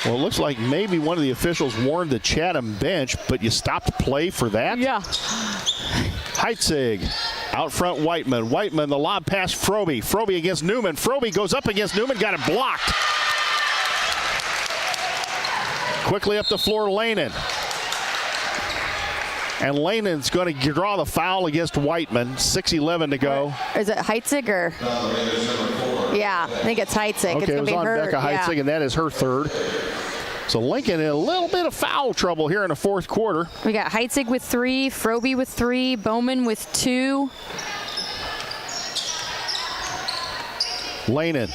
Well, it looks like maybe one of the officials warned the Chatham bench, but you stopped play for that? Yeah. Heitzig. Out front Whiteman. Whiteman, the lob pass Frobe. Frobe against Newman. Frobe goes up against Newman, got it blocked. Quickly up the floor, Lanin. And Lanan's going to draw the foul against Whiteman. 6:11 to go. Is it Heitzig or? Yeah, I think it's Heitzig. Okay, it's it was on Becca Heitzig, and that is her 3rd. So Lincoln in a little bit of foul trouble here in the 4th quarter. We got Heitzig with 3, Frobe with 3, Bowman with 2. Lanin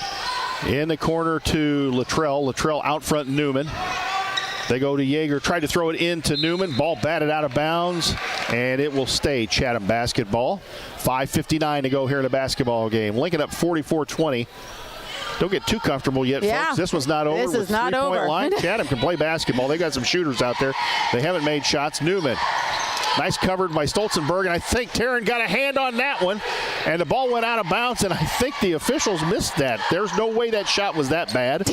in the corner to Luttrell. Luttrell out front Newman. They go to Yeager, tried to throw it into Newman. Ball batted out of bounds, and it will stay Chatham basketball. 5:59 to go here in the basketball game. Lincoln up 44-20. Don't get too comfortable yet, folks. This one's not over. This is not three-point over. line. Chatham can play basketball. They got some shooters out there. They haven't made shots. Newman. Nice covered by Stolzenberg, and I think Taryn got a hand on that one, and the ball went out of bounds, and I think the officials missed that. There's no way that shot was that bad.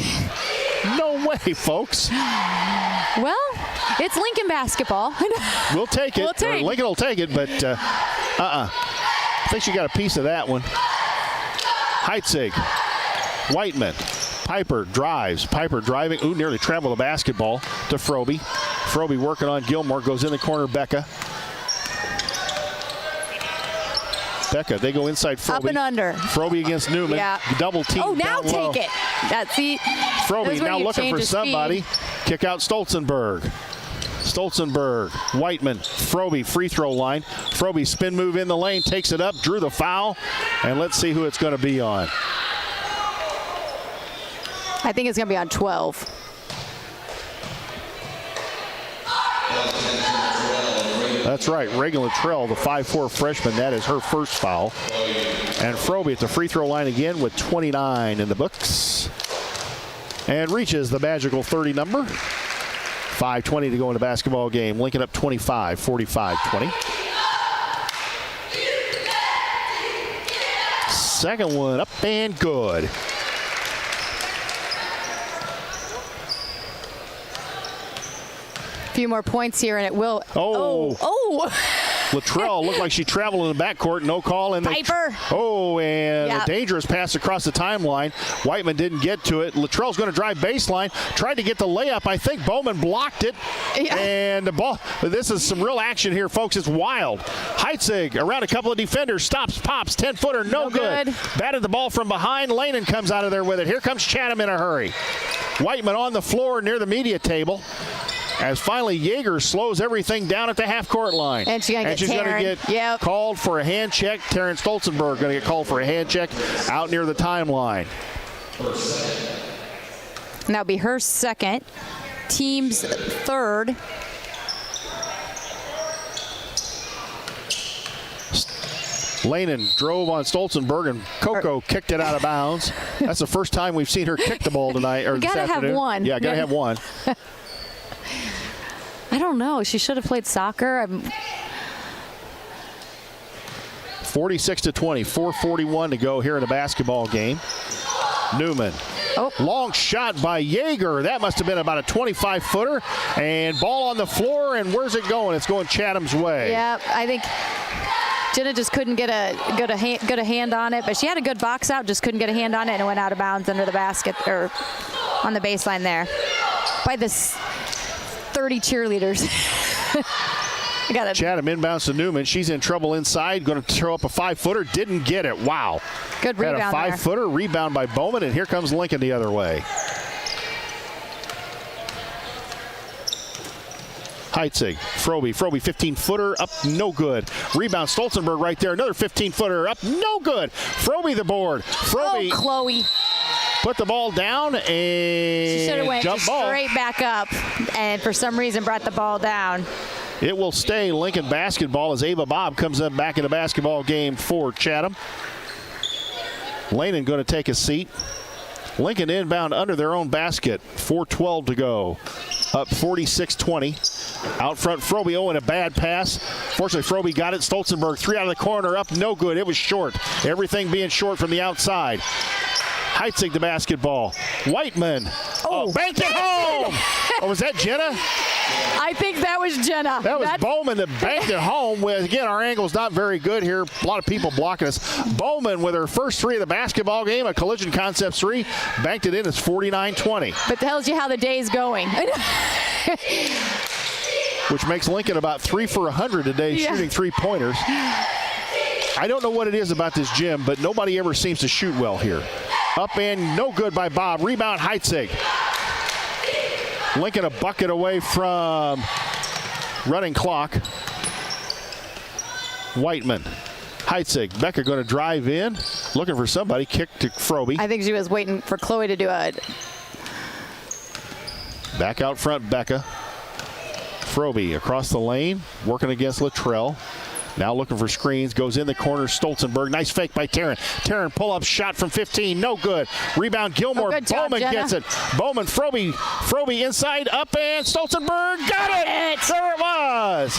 No way, folks. Well, it's Lincoln basketball. We'll take it. Or Lincoln will take it, but I think she got a piece of that one. Heitzig. Whiteman. Piper drives. Piper driving. Ooh, nearly traveled the basketball to Froby. Froby working on Gilmore. Goes in the corner. Becca. They go inside Froby. Up and under. Froby against Newman. Yeah. Double team. Oh, now down low. take it. That's the. Froby now looking for somebody. Kick out Stolzenberg. Whiteman, Froby, free throw line. Froby spin move in the lane, takes it up, drew the foul, and let's see who it's going to be on. I think it's going to be on 12. That's right, Reagan Luttrell, the 5'4" freshman. That is her first foul. And Froby at the free throw line again with 29 in the books. And reaches the magical 30 number. 5:20 to go in the basketball game. Lincoln up 25, 45-20. Second one up and good. A few more points here, and it will. Oh. Luttrell looked like she traveled in the backcourt. No call. And Piper. A dangerous pass across the timeline. Whiteman didn't get to it. Luttrell's going to drive baseline. Tried to get the layup. I think Bowman blocked it. Yeah. And the ball. This is some real action here, folks. It's wild. Heitzig around a couple of defenders. Stops, pops. 10-footer. No good. Batted the ball from behind. Lanin comes out of there with it. Here comes Chatham in a hurry. Whiteman on the floor near the media table. As finally Yeager slows everything down at the half-court line. And she's going to get called for a hand check. Taryn Stolzenberg going to get called for a hand check out near the timeline. And that'll be her second. Team's third. Lanin drove on Stolzenberg, and Coco kicked it out of bounds. That's the first time we've seen her kick the ball tonight or this afternoon. Got to have one. Yeah, got to have one. I don't know. She should have played soccer. 46-20, 4:41 to go here in the basketball game. Newman. Long shot by Yeager. That must have been about a 25-footer. And ball on the floor, and where's it going? It's going Chatham's way. Yeah, I think Jenna just couldn't get a hand on it, but she had a good box out, just couldn't get a hand on it, and it went out of bounds under the basket, or on the baseline there. By this 30 cheerleaders. Chatham inbounds to Newman. She's in trouble inside. Going to throw up a 5-footer. Didn't get it. Wow. Good rebound. Had a 5-footer. Rebound by Bowman, and here comes Lincoln the other way. Heitzig. Froby 15-footer up, no good. Rebound Stolzenberg right there. Another 15-footer up, no good. Froby the board. Froby. Oh, Chloe. Put the ball down, and she should have went straight back up, and for some reason brought the ball down. It will stay Lincoln basketball as Ava Bob comes up back in the basketball game for Chatham. Lanin going to take a seat. Lincoln inbound under their own basket. 4:12 to go. Up 46-20. Out front, Froby. Oh, and a bad pass. Fortunately, Froby got it. Stolzenberg, 3 out of the corner. Up, no good. It was short. Everything being short from the outside. Heitzig the basketball. Whiteman. Banked it home. Oh, was that Jenna? I think that was Jenna. That was Bowman that banked it home. With, again, our angle's not very good here. A lot of people blocking us. Bowman with her first 3 of the basketball game, a Collision Concepts 3, banked it in. It's 49-20. But tells you how the day's going. Which makes Lincoln about 3 for 100 today, shooting 3-pointers. I don't know what it is about this gym, but nobody ever seems to shoot well here. Up and no good by Bob. Rebound Heitzig. Lincoln a bucket away from running clock. Whiteman. Heitzig. Becker going to drive in. looking for somebody. Kick to Froby. I think she was waiting for Chloe to do it. Back out front, Becca. Froby across the lane, working against Luttrell. Now looking for screens, goes in the corner, Stolzenberg. Nice fake by Taryn. Taryn pull-up shot from 15, no good. Rebound, Gilmore. Good job, Bowman Jenna. gets it. Bowman, Froby inside, up, and Stolzenberg got it! There it was!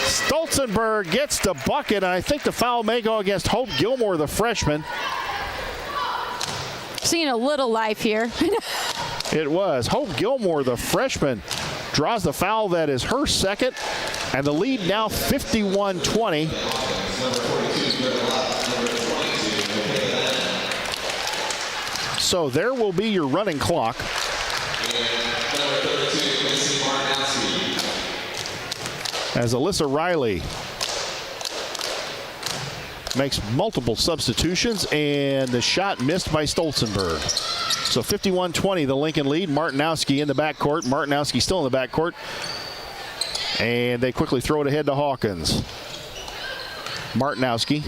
Stolzenberg gets the bucket, and I think the foul may go against Hope Gilmore, the freshman. Seeing a little life here. It was. Hope Gilmore, the freshman, draws the foul. That is her second. And the lead now 51-20. So there will be your running clock. As Alyssa Riley makes multiple substitutions, and the shot missed by Stolzenberg. So 51-20, the Lincoln lead. Martinowski in the backcourt. Martinowski still in the backcourt. And they quickly throw it ahead to Hawkins. Martinowski.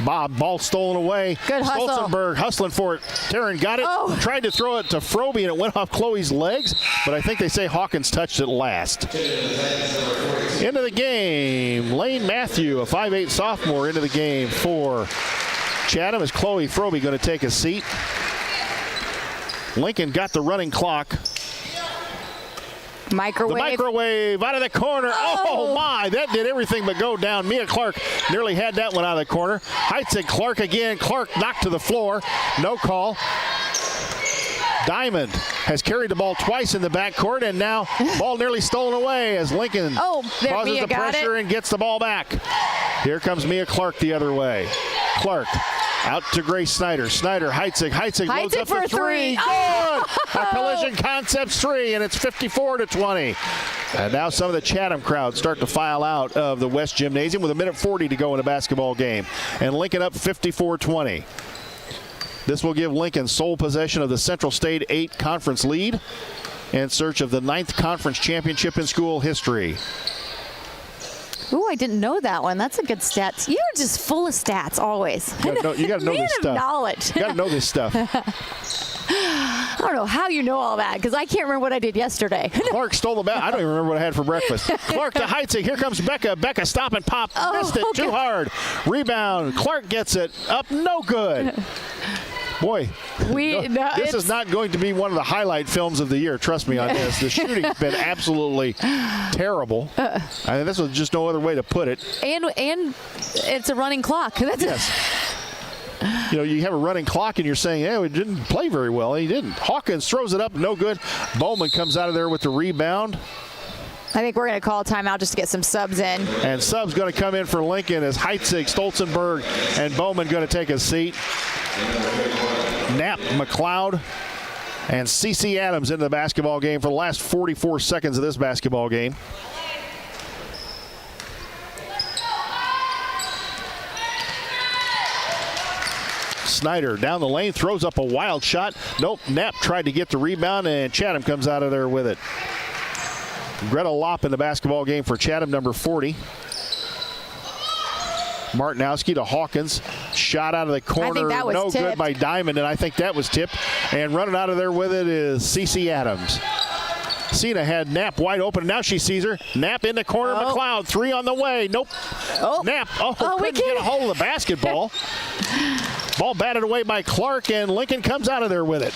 Ball stolen away. Good hustle. Stolzenberg hustling for it. Taryn got it. Oh. Tried to throw it to Froby, and it went off Chloe's legs. But I think they say Hawkins touched it last. Into the game, Lane Matthew, a 5'8 sophomore, into the game for Chatham. Is Chloe Froby going to take a seat? Lincoln got the running clock. Microwave. The microwave out of the corner. Oh, my, that did everything but go down. Mia Clark nearly had that one out of the corner. Heitzig, Clark again. Clark knocked to the floor. No call. Diamond has carried the ball twice in the backcourt, and now ball nearly stolen away as Lincoln causes Mia the pressure and gets the ball back. Here comes Mia Clark the other way. Clark out to Grace Snyder. Snyder, Heitzig loads up for the three. Oh. Good! A Collision Concepts three, and it's 54-20. And now some of the Chatham crowd start to file out of the West Gymnasium with 1:40 to go in a basketball game. And Lincoln up 54-20. This will give Lincoln sole possession of the Central State 8 conference lead in search of the 9th conference championship in school history. Ooh, I didn't know that one. That's a good stat. You're just full of stats always. You got to know this stuff. Knowledge. You got to know this stuff. I don't know how you know all that, because I can't remember what I did yesterday. Clark stole the bat. I don't even remember what I had for breakfast. Clark to Heitzig. Here comes Becca. Becca stop and pop. Missed it too hard. Rebound. Clark gets it up. No good. Boy, this is not going to be one of the highlight films of the year. Trust me on this. The shooting's been absolutely terrible. I think this was just no other way to put it. And it's a running clock. Yes. You know, you have a running clock and you're saying, hey, we didn't play very well. He didn't. Hawkins throws it up. No good. Bowman comes out of there with the rebound. I think we're going to call a timeout just to get some subs in. And subs going to come in for Lincoln as Heitzig, Stolzenberg, and Bowman going to take a seat. Knapp, McLeod, and C.C. Adams into the basketball game for the last 44 seconds of this basketball game. Snyder down the lane, throws up a wild shot. Nope, Knapp tried to get the rebound, and Chatham comes out of there with it. Greta Lopp in the basketball game for Chatham, number 40. Martinowski to Hawkins. Shot out of the corner. No good by Diamond, and I think that was tipped. And running out of there with it is C.C. Adams. Cena had Knapp wide open. Now she sees her. Knapp in the corner. McLeod, three on the way. Nope. Knapp, couldn't get a hold of the basketball. Ball batted away by Clark, and Lincoln comes out of there with it.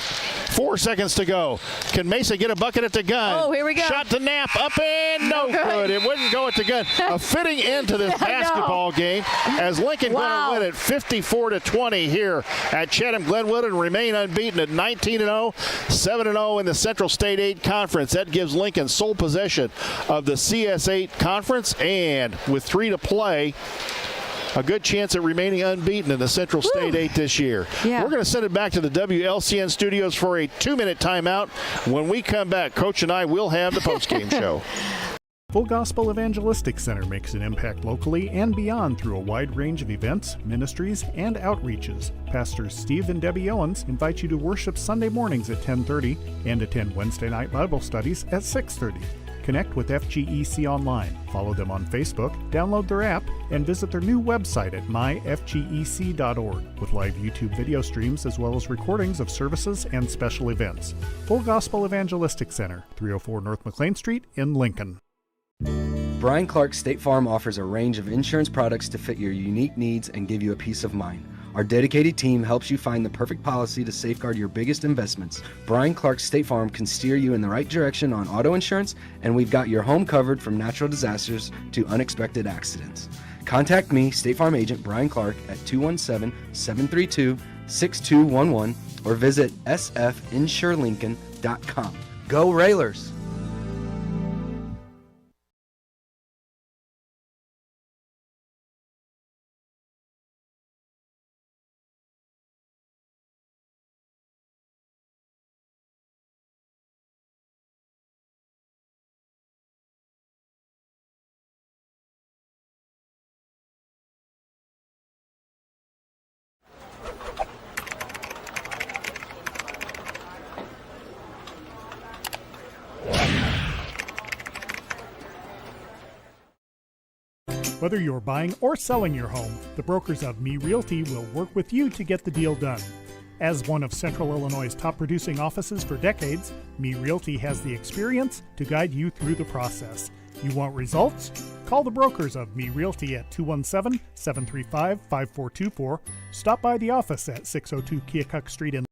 4 seconds to go. Can Mesa get a bucket at the gun? Oh, here we go. Shot to Knapp, up and no good. It wouldn't go at the gun. A fitting end to this basketball game as Lincoln going to win it 54-20 here at Chatham Glenwood and remain unbeaten at 19-0, 7-0 in the Central State 8 Conference. That gives Lincoln sole possession of the CS8 Conference, and with 3 to play, a good chance at remaining unbeaten in the Central State 8 this year. Yeah. We're going to send it back to the WLCN studios for a 2-minute timeout. When we come back, Coach and I will have the postgame show. Full Gospel Evangelistic Center makes an impact locally and beyond through a wide range of events, ministries, and outreaches. Pastors Steve and Debbie Owens invite you to worship Sunday mornings at 10:30 and attend Wednesday night Bible studies at 6:30. Connect with FGEC online. Follow them on Facebook, download their app, and visit their new website at myfgec.org with live YouTube video streams as well as recordings of services and special events. Full Gospel Evangelistic Center, 304 North McLean Street in Lincoln. Brian Clark State Farm offers a range of insurance products to fit your unique needs and give you a peace of mind. Our dedicated team helps you find the perfect policy to safeguard your biggest investments. Brian Clark State Farm can steer you in the right direction on auto insurance, and we've got your home covered from natural disasters to unexpected accidents. Contact me, State Farm Agent Brian Clark, at 217-732-6211 or visit sfinsurelincoln.com. Go Railers! Whether you're buying or selling your home, the brokers of Me Realty will work with you to get the deal done. As one of Central Illinois' top producing offices for decades, Me Realty has the experience to guide you through the process. You want results? Call the brokers of Me Realty at 217-735-5424. Stop by the office at 602 Keokuk Street in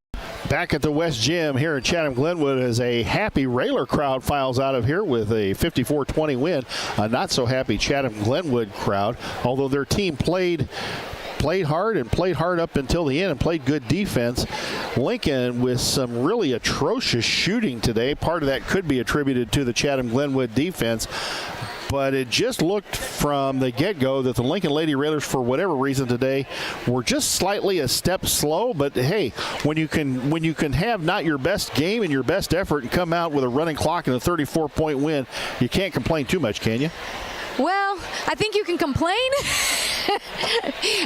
Back at the West Gym here in Chatham Glenwood as a happy Railer crowd files out of here with a 54-20 win. A not so happy Chatham Glenwood crowd, although their team played hard up until the end and played good defense. Lincoln with some really atrocious shooting today. Part of that could be attributed to the Chatham Glenwood defense. But it just looked from the get-go that the Lincoln Lady Railers, for whatever reason today, were just slightly a step slow. But hey, when you can have not your best game and your best effort and come out with a running clock and a 34-point win, you can't complain too much, can you? Well, I think you can complain.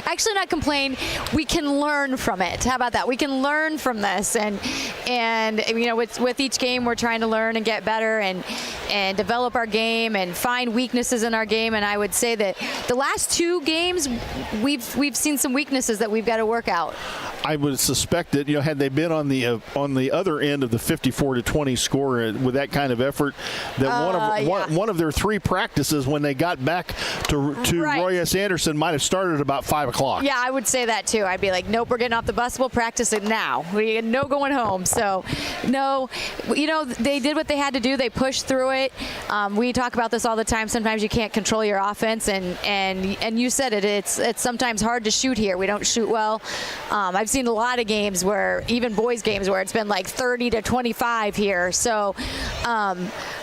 Actually, not complain. We can learn from it. How about that? We can learn from this, and you know, with each game, we're trying to learn and get better and develop our game and find weaknesses in our game. And I would say that the last two games, we've seen some weaknesses that we've got to work out. I would suspect that, you know, had they been on the other end of the 54-20 score with that kind of effort, that one of their three practices when they got back to right. Roy S. Anderson might have started at about 5 o'clock. Yeah, I would say that too. I'd be like, nope, we're getting off the bus. We'll practice it now. We no going home. So, no, you know, they did what they had to do. They pushed through it. We talk about this all the time. Sometimes you can't control your offense, and you said it. It's sometimes hard to shoot here. We don't shoot well. I've seen a lot of games where, even boys games, where it's been like 30-25 here. So,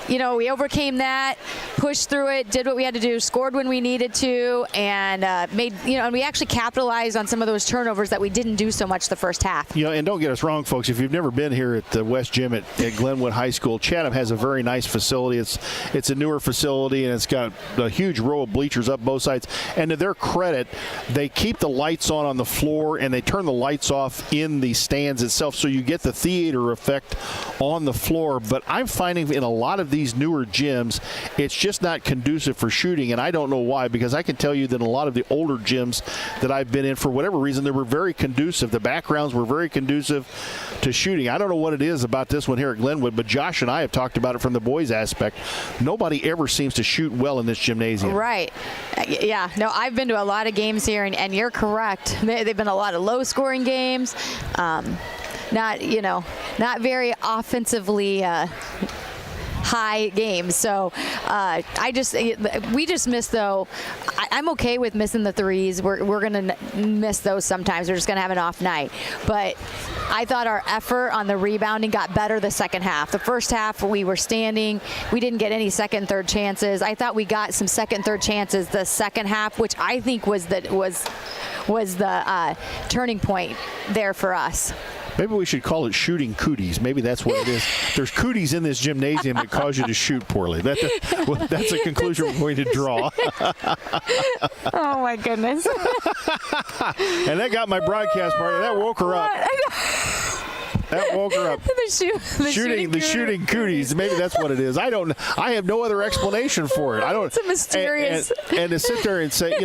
you know, we overcame that, pushed through it, did what we had to do, scored when we needed to, and and we actually capitalized on some of those turnovers that we didn't do so much the first half. You know, and don't get us wrong, folks. If you've never been here at the West Gym at Glenwood High School, Chatham has a very nice facility. It's a newer facility, and it's got a huge row of bleachers up both sides. And to their credit, they keep the lights on the floor, and they turn the lights off in the stands itself, so you get the theater effect on the floor. But I'm finding in a lot of these newer gyms, it's just not conducive for shooting, and I don't know why, because I can tell you that in a lot of the older gyms that I've been in, for whatever reason, they were very conducive. The backgrounds were very conducive to shooting. I don't know what it is about this one here at Glenwood, but Josh and I have talked about it from the boys' aspect. Nobody ever seems to shoot well in this gymnasium. Right. Yeah. No, I've been to a lot of games here, and you're correct. They've been a lot of low-scoring games. Not very offensively high games. So we just miss, though. I'm okay with missing the threes. We're going to miss those sometimes. We're just going to have an off night. But I thought our effort on the rebounding got better the second half. The first half, we were standing. We didn't get any second, third chances. I thought we got some second, third chances the second half, which I think was the turning point there for us. Maybe we should call it shooting cooties. Maybe that's what it is. There's cooties in this gymnasium that cause you to shoot poorly. That's a conclusion we're going to draw. Oh, my goodness. And that got my broadcast partner. That woke her up. That woke her up. the shooting cooties. Maybe that's what it is. I don't. I have no other explanation for it. I don't. It's a mysterious. And to sit there and say,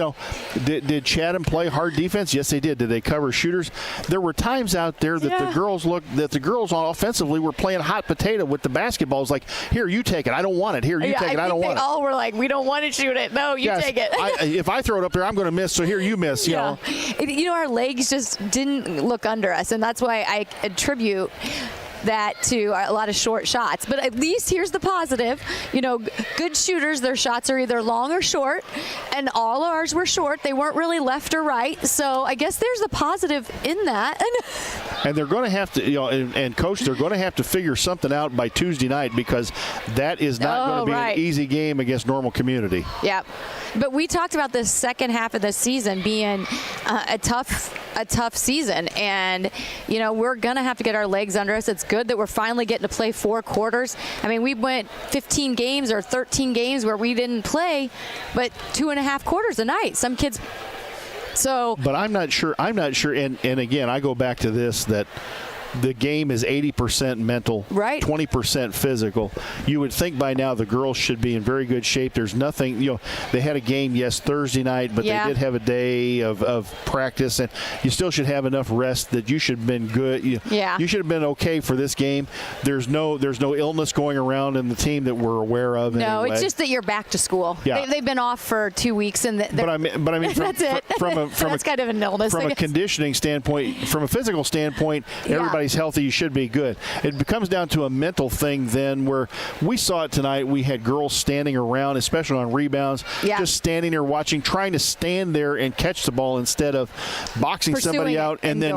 did Chatham play hard defense? Yes, they did. Did they cover shooters? There were times out there that the girls offensively were playing hot potato with the basketball. It's like, here, you take it. I don't want it. Here, you take it. I don't want it. They all were like, we don't want to shoot it. No, you take it. If I throw it up there, I'm going to miss. So here, you miss. You know. Our legs just didn't look under us, and that's why I attribute that to a lot of short shots. But at least here's the positive. Good shooters, their shots are either long or short, and all ours were short. They weren't really left or right. So I guess there's the positive in that. And they're going to have to, and Coach, they're going to have to figure something out by Tuesday night, because that is not going to be an easy game against Normal Community. Yeah. But we talked about the second half of the season being a tough season, and we're gonna have to get our legs under us. It's good that we're finally getting to play 4 quarters. I mean, we went 15 games or 13 games where we didn't play, but 2.5 quarters a night. Some kids. So. But I'm not sure. And again, I go back to this, that the game is 80% mental, right, 20% physical. You would think by now the girls should be in very good shape. There's nothing, they had a game, Thursday night, but they did have a day of practice, and you still should have enough rest that you should have been good. You should have been okay for this game. There's no illness going around in the team that we're aware of. No, anyway. It's just that you're back to school. Yeah. They've been off for 2 weeks, and but I mean, that's it. That's kind of an illness. From a conditioning standpoint, from a physical standpoint, everybody's healthy, you should be good. It comes down to a mental thing then, where we saw it tonight. We had girls standing around, especially on rebounds, just standing there watching, trying to stand there and catch the ball instead of boxing somebody out and then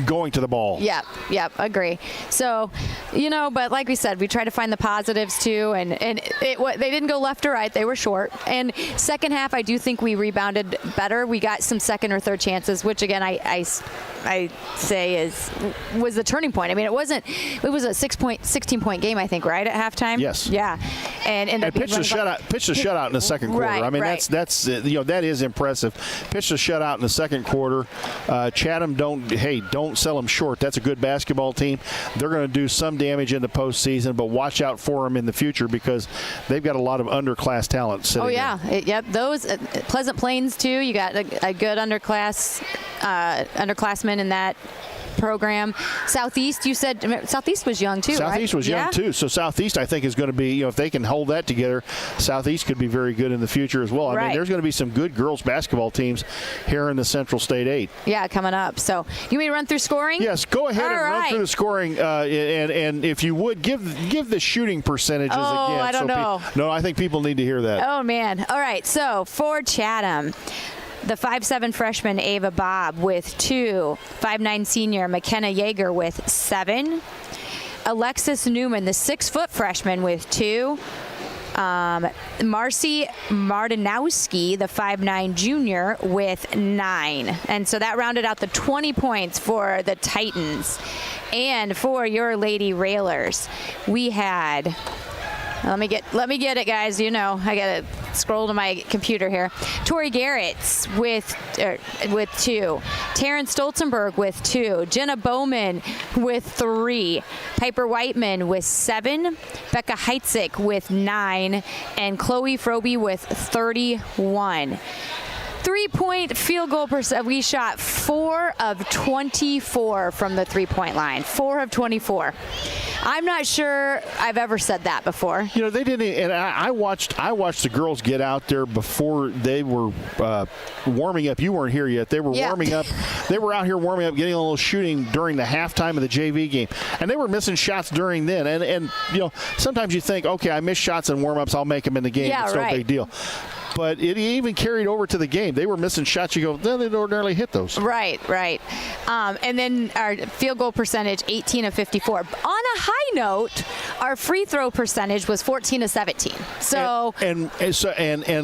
going to the ball. Yep, agree. So, but like we said, we try to find the positives too, and they didn't go left or right. They were short. And second half, I do think we rebounded better. We got some second or third chances, which again, I say was the turning point. I mean, it was a 16-point game, I think, right, at halftime? Yes. Yeah. And pitched a shutout in the second quarter. Right, I mean, that's that is impressive. Pitched a shutout in the second quarter. Chatham, don't sell them short. That's a good basketball team. They're going to do some damage in the postseason, but watch out for them in the future, because they've got a lot of underclass talent sitting there. Yep. Those Pleasant Plains too. You got a good underclassmen in that program. Southeast, you said Southeast was young too, Southeast was young too. So Southeast, I think, is going to be, if they can hold that together, Southeast could be very good in the future as well. I mean, there's going to be some good girls basketball teams here in the Central State 8. Yeah, coming up. So you want me to run through scoring? Yes, go ahead and run through the scoring, and if you would, give the shooting percentages again. I don't know. No, I think people need to hear that. Oh, man. All right, so for Chatham, the 5'7" freshman Ava Bobb with 2, 5'9" senior McKenna Yeager with 7, Alexis Newman, the 6' freshman with 2, Marcy Martinowski, the 5'9" junior with 9. And so that rounded out the 20 points for the Titans. And for your Lady Railers, we had... Let me get it, guys. I gotta scroll to my computer here. Tori Garrett's with 2, Taryn Stolzenberg with 2, Jenna Bowman with 3, Piper Whiteman with 7, Becca Heitzig with 9, and Chloe Frobe with 31. 3-point field goal percent. We shot 4 of 24 from the 3-point line. 4 of 24. I'm not sure I've ever said that before. They didn't, and I watched the girls get out there before they were warming up. You weren't here yet. They were warming up. They were out here warming up, getting a little shooting during the halftime of the JV game, and they were missing shots during then. And sometimes you think, okay, I missed shots in warm-ups, I'll make them in the game. It's no big deal. But it even carried over to the game. They were missing shots. You go, no, they ordinarily hit those. Right. And then our field goal percentage, 18 of 54. On a high note, our free throw percentage was 14 of 17. So and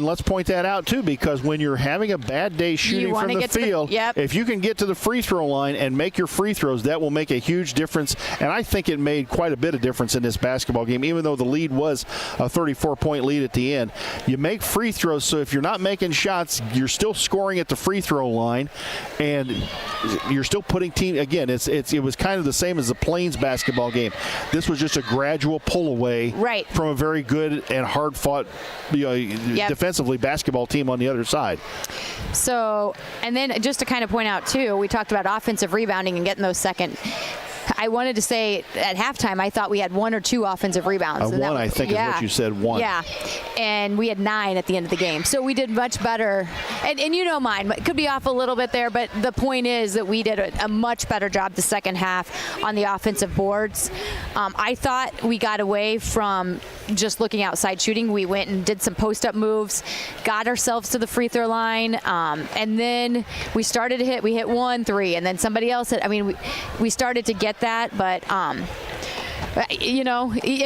let's point that out too, because when you're having a bad day shooting from the field, if you can get to the free throw line and make your free throws, that will make a huge difference. And I think it made quite a bit of difference in this basketball game, even though the lead was a 34-point lead at the end. You make free throws was, so if you're not making shots, you're still scoring at the free throw line, and you're still putting team. Again, it was kind of the same as the Plains basketball game. This was just a gradual pull away from a very good and hard fought, defensively basketball team on the other side. So, and then just to kind of point out too, we talked about offensive rebounding and getting those second. I wanted to say at halftime, I thought we had 1 or 2 offensive rebounds. One, I think, is what you said, 1. Yeah, and we had 9 at the end of the game. So we did much better. And you know mine, it could be off a little bit there, but the point is that we did a much better job the second half on the offensive boards. I thought we got away from just looking outside shooting. We went and did some post-up moves, got ourselves to the free throw line, and then we started to hit. We hit 1 3, and then somebody else hit. I mean, we started to get that, but and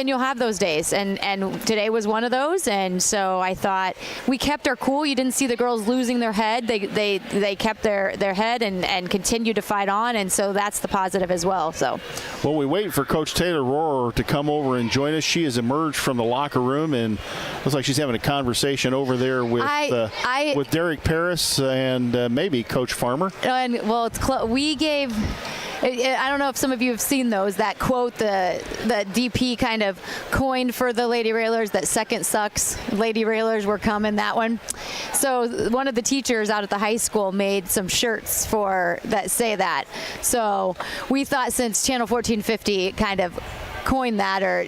you'll have those days, and today was one of those. And so I thought we kept our cool. You didn't see the girls losing their head. They kept their head and continued to fight on, and so that's the positive as well. So well, we wait for Coach Taylor Rohrer to come over and join us. She has emerged from the locker room and looks like she's having a conversation over there with with Derek Paris and maybe Coach Farmer. And well, we gave. I don't know if some of you have seen those, that quote the DP kind of coined for the Lady Railers, that second sucks, Lady Railers were coming, that one. So one of the teachers out at the high school made some shirts for that say that. So we thought since Channel 1450 kind of coined that, or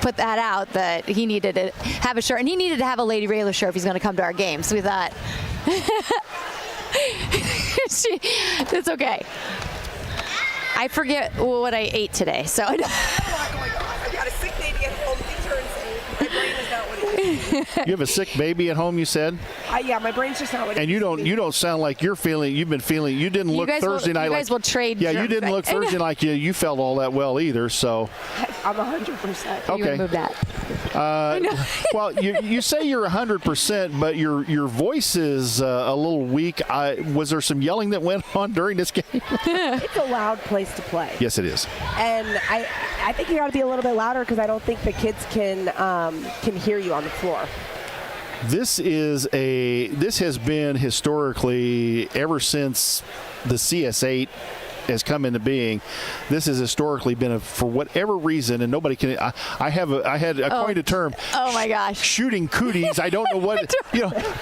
put that out, that he needed to have a shirt, and he needed to have a Lady Railer shirt if he's going to come to our game. So we thought it's okay. I forget what I ate today, so I got a sick baby at home. Things are insane. My brain is not what it is. You have a sick baby at home, you said? Yeah, my brain's just not what it is. And you don't sound like you've been feeling. You didn't look Thursday night. You guys will trade. Yeah, you didn't look Thursday like you felt all that well either. So I'm 100%. Okay. You remove that. Well, you say you're 100%, but your voice is a little weak. Was there some yelling that went on during this game? It's a loud place to play. Yes, it is. And I think you got to be a little bit louder because I don't think the kids can hear you on the floor. This has been historically, ever since the CS8 has come into being, this has historically been for whatever reason, and nobody can. I had coined a term. Oh my gosh! Shooting cooties. I don't know what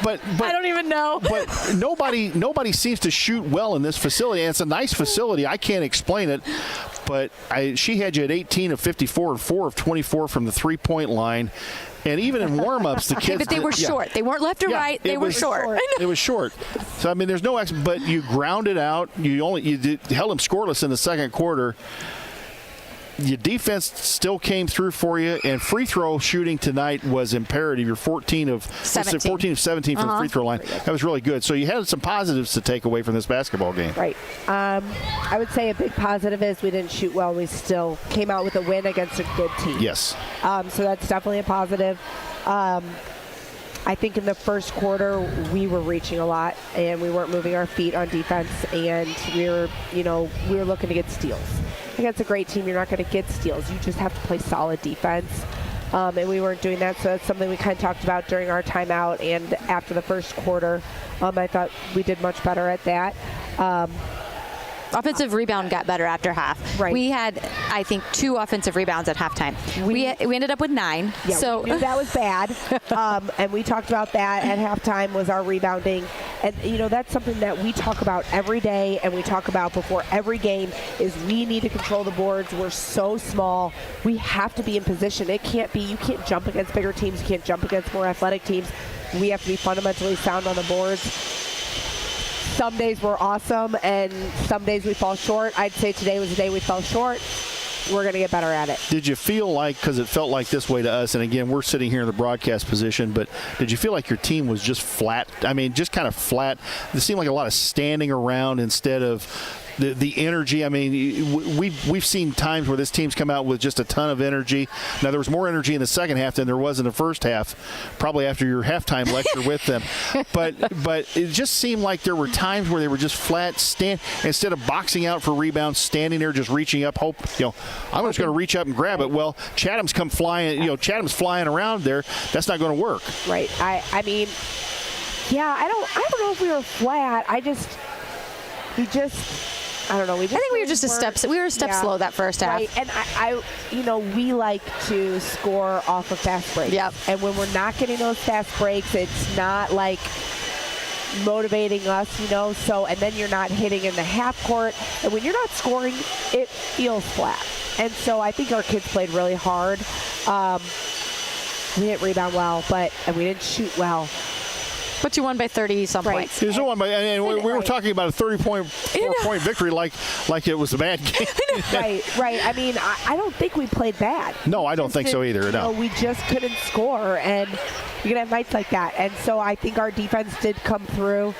but I don't even know. But nobody seems to shoot well in this facility, and it's a nice facility. I can't explain it, but she had you at 18 of 54 and 4 of 24 from the 3-point line. And even in warm-ups, the kids. But they were short. They weren't left or right. They were short. It was short. So I mean, there's no. But you grounded out. You held them scoreless in the second quarter. Your defense still came through for you, and free throw shooting tonight was imperative. You're 14 of 17 from the free throw line. That was really good. So you had some positives to take away from this basketball game. Right. I would say a big positive is we didn't shoot well. We still came out with a win against a good team. Yes. So that's definitely a positive. I think in the first quarter we were reaching a lot and we weren't moving our feet on defense, and we were looking to get steals. Against a great team, you're not going to get steals. You just have to play solid defense. And we weren't doing that, so that's something we kind of talked about during our timeout and after the first quarter. I thought we did much better at that. Offensive rebound got better after half. Right. We had, I think, 2 offensive rebounds at halftime. We ended up with 9. Yeah, so we knew that was bad. And we talked about that at halftime, was our rebounding. And, that's something that we talk about every day and we talk about before every game, is we need to control the boards. We're so small. We have to be in position. You can't jump against bigger teams. You can't jump against more athletic teams. We have to be fundamentally sound on the boards. Some days we're awesome, and some days we fall short. I'd say today was the day we fell short. We're going to get better at it. Did you feel like, because it felt like this way to us, and again, we're sitting here in the broadcast position, but did you feel like your team was just flat? I mean, just kind of flat. It seemed like a lot of standing around instead of the energy. I mean, we've seen times where this team's come out with just a ton of energy. Now, there was more energy in the second half than there was in the first half, probably after your halftime lecture with them. But it just seemed like there were times where they were just flat instead of boxing out for rebounds, standing there just reaching up, I'm just going to reach up and grab it. Well, Chatham's come flying. Chatham's flying around there. That's not going to work. Right. I mean, yeah. I don't know if we were flat. I don't know. I think we were just a step slow that first half. Right. And we like to score off of fast breaks. Yep. And when we're not getting those fast breaks, it's not like motivating us, so, and then you're not hitting in the half court. And when you're not scoring, it feels flat. And so I think our kids played really hard. We didn't rebound well, and we didn't shoot well. But you won by 30-some points. You won by, and we were talking about a 34-point victory like it was a bad game. Right. I mean, I don't think we played bad. No, I don't think so either. No. We just couldn't score, and you're going to have nights like that. And so I think our defense did come through.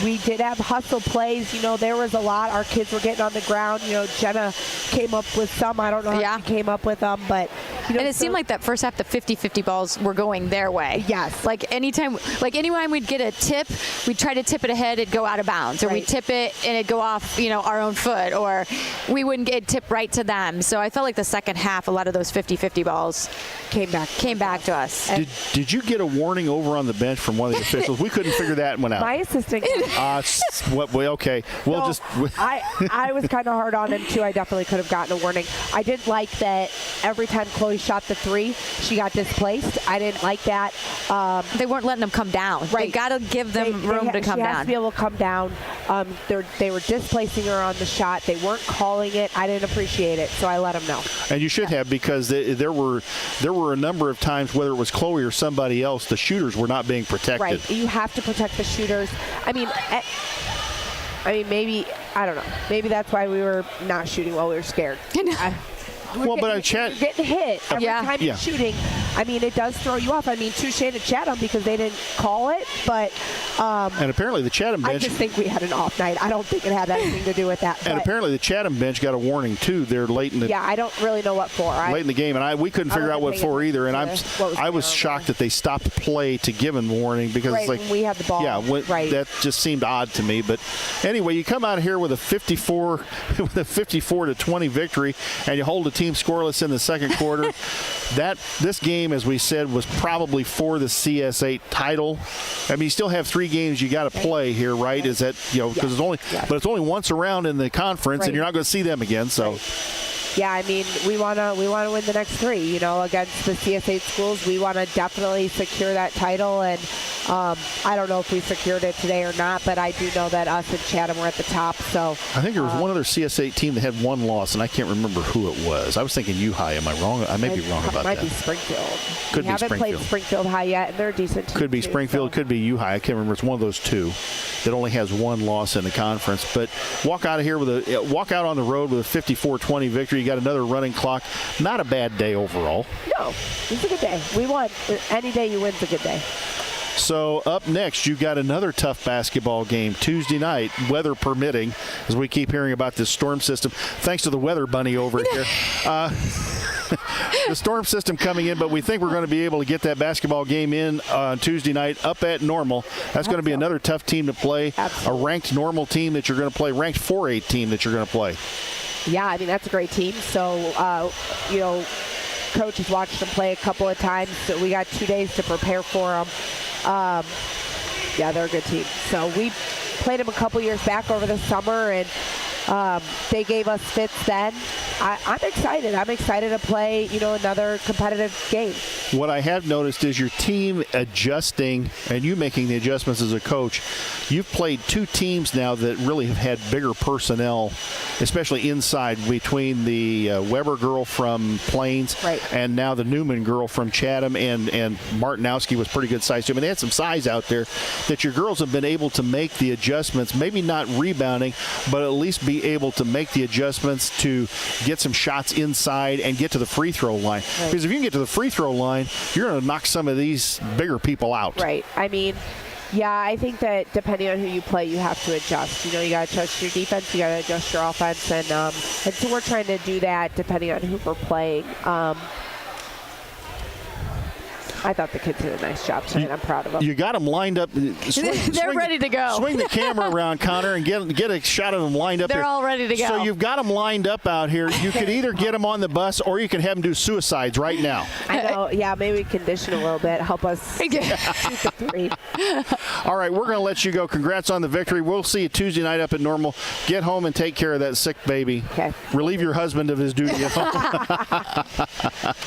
We did have hustle plays. There was a lot. Our kids were getting on the ground. Jenna came up with some. I don't know how she came up with them, but and it seemed like that first half, the 50-50 balls were going their way. Yes. Anytime we'd get a tip, we'd try to tip it ahead, it'd go out of bounds, or we'd tip it and it'd go off, our own foot, or we wouldn't get tipped right to them. So I felt like the second half, a lot of those 50-50 balls came back to us. Did you get a warning over on the bench from one of the officials? We couldn't figure that one out. My assistant. Okay. I was kind of hard on him too. I definitely could have gotten a warning. I didn't like that every time Chloe shot the three, she got displaced. I didn't like that. They weren't letting them come down. Right. They got to give them room to come down. She has to be able to come down. They were displacing her on the shot. They weren't calling it. I didn't appreciate it, so I let them know. And you should have, because there were a number of times, whether it was Chloe or somebody else, the shooters were not being protected. Right. You have to protect the shooters. I mean, maybe, I don't know. Maybe that's why we were not shooting while we were scared. You're getting hit every time you're shooting. I mean, it does throw you off. I mean, touche to Chatham because they didn't call it, but and apparently the Chatham bench. I just think we had an off night. I don't think it had anything to do with that. And apparently the Chatham bench got a warning too. They're late in the. Yeah, I don't really know what for. Late in the game, and we couldn't figure out what for either. And I was shocked that they stopped play to give them warning because it's like when we had the ball. Yeah, that just seemed odd to me. But anyway, you come out here with a 54-20 victory, and you hold the team scoreless in the second quarter. This game, as we said, was probably for the CS8 title. I mean, you still have 3 games you got to play here, right? Is that because but it's only once around in the conference, and you're not going to see them again. So. Yeah, I mean, we want to win the next 3. Against the CS8 schools, we want to definitely secure that title. And I don't know if we secured it today or not, but I do know that us and Chatham were at the top. So I think there was one other CS8 team that had one loss, and I can't remember who it was. I was thinking U-High. Am I wrong? I may be wrong about that. It might be Springfield. Could be haven't Springfield. Played Springfield High yet, and they're a decent team. Could be Springfield. Could be U-High. I can't remember. It's one of those 2 that only has one loss in the conference. But walk out on the road with a 54-20 victory. You got another running clock. Not a bad day overall. No, it's a good day. We won. Any day you win's a good day. So up next, you got another tough basketball game Tuesday night, weather permitting, as we keep hearing about this storm system. Thanks to the weather bunny over here. The storm system coming in, but we think we're going to be able to get that basketball game in on Tuesday night up at Normal. That's going to be another tough team to play. Absolutely. A ranked Normal team that you're going to play, ranked 4A team that you're going to play. Yeah, I mean, that's a great team. So, Coach has watched them play a couple of times. So we got 2 days to prepare for them. They're a good team. So we played them a couple years back over the summer, and they gave us fits then. I'm excited. I'm excited to play, another competitive game. What I have noticed is your team adjusting and you making the adjustments as a coach. You've played 2 teams now that really have had bigger personnel, especially inside, between the Weber girl from Plains and now the Newman girl from Chatham, and Martinowski was pretty good size too. I mean, they had some size out there that your girls have been able to make the adjustments, maybe not rebounding, but at least be able to make the adjustments to get some shots inside and get to the free throw line. Because if you can get to the free throw line, you're going to knock some of these bigger people out. Right. I mean, Yeah, I think that depending on who you play, you have to adjust. You got to adjust your defense, you got to adjust your offense, and so we're trying to do that depending on who we're playing. I thought the kids did a nice job tonight. I'm proud of them. You got them lined up. They're ready to go. Swing the camera around, Connor, and get a shot of them lined up. They're all ready to go. So you've got them lined up out here. You could either get them on the bus or you can have them do suicides right now. I know. Yeah, maybe we condition a little bit. Help us shoot the three. All right, we're going to let you go. Congrats on the victory. We'll see you Tuesday night up at Normal. Get home and take care of that sick baby. Okay. Relieve your husband of his duty at home.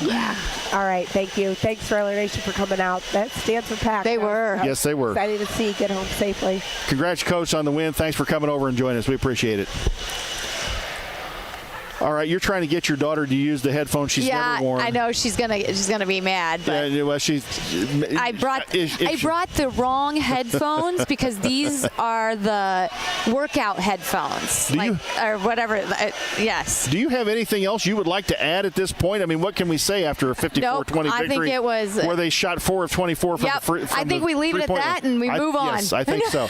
Yeah. All right. Thank you. Thanks for Nation for coming out. That stands for packed. They were. Yes, they were. Excited to see you get home safely. Congrats, Coach, on the win. Thanks for coming over and joining us. We appreciate it. All right, you're trying to get your daughter to use the headphones she's never worn. I know she's gonna be mad. But yeah, well, I brought the wrong headphones because these are the workout headphones, or whatever. Yes. Do you have anything else you would like to add at this point? I mean, what can we say after a 54-20 victory? I think it was where they shot 4 of 24 from the I think we leave it at that and we move on. Yes, I think so.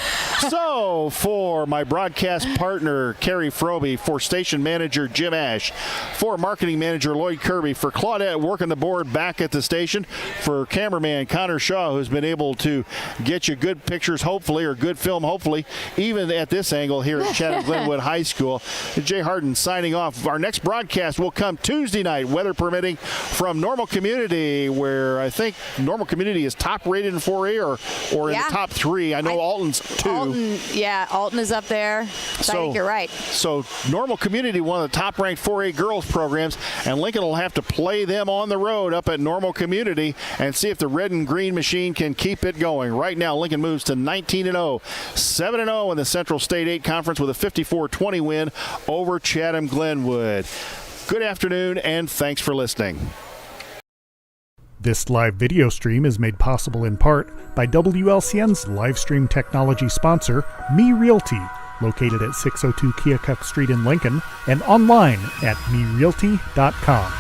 So for my broadcast partner Carrie Frobe, for station manager Jim Ash, for marketing manager Lloyd Kirby, for Claudette working the board back at the station, for cameraman Connor Shaw, who's been able to get you good pictures, hopefully, or good film, hopefully, even at this angle here at Chatham Glenwood High School. Jay Harden signing off. Our next broadcast will come Tuesday night, weather permitting, from Normal Community, where I think Normal Community is top rated in 4A or in the top 3. I know Alton's 2. Alton is up there. I think you're right. So Normal Community, one of the top ranked 4A girls programs, and Lincoln will have to play them on the road up at Normal Community and see if the red and green machine can keep it going. Right now, Lincoln moves to 19-0, 7-0 in the Central State 8 Conference with a 54-20 win over Chatham Glenwood. Good afternoon, and thanks for listening. This live video stream is made possible in part by WLCN's live stream technology sponsor, Me Realty, located at 602 Keokuk Street in Lincoln, and online at merealty.com.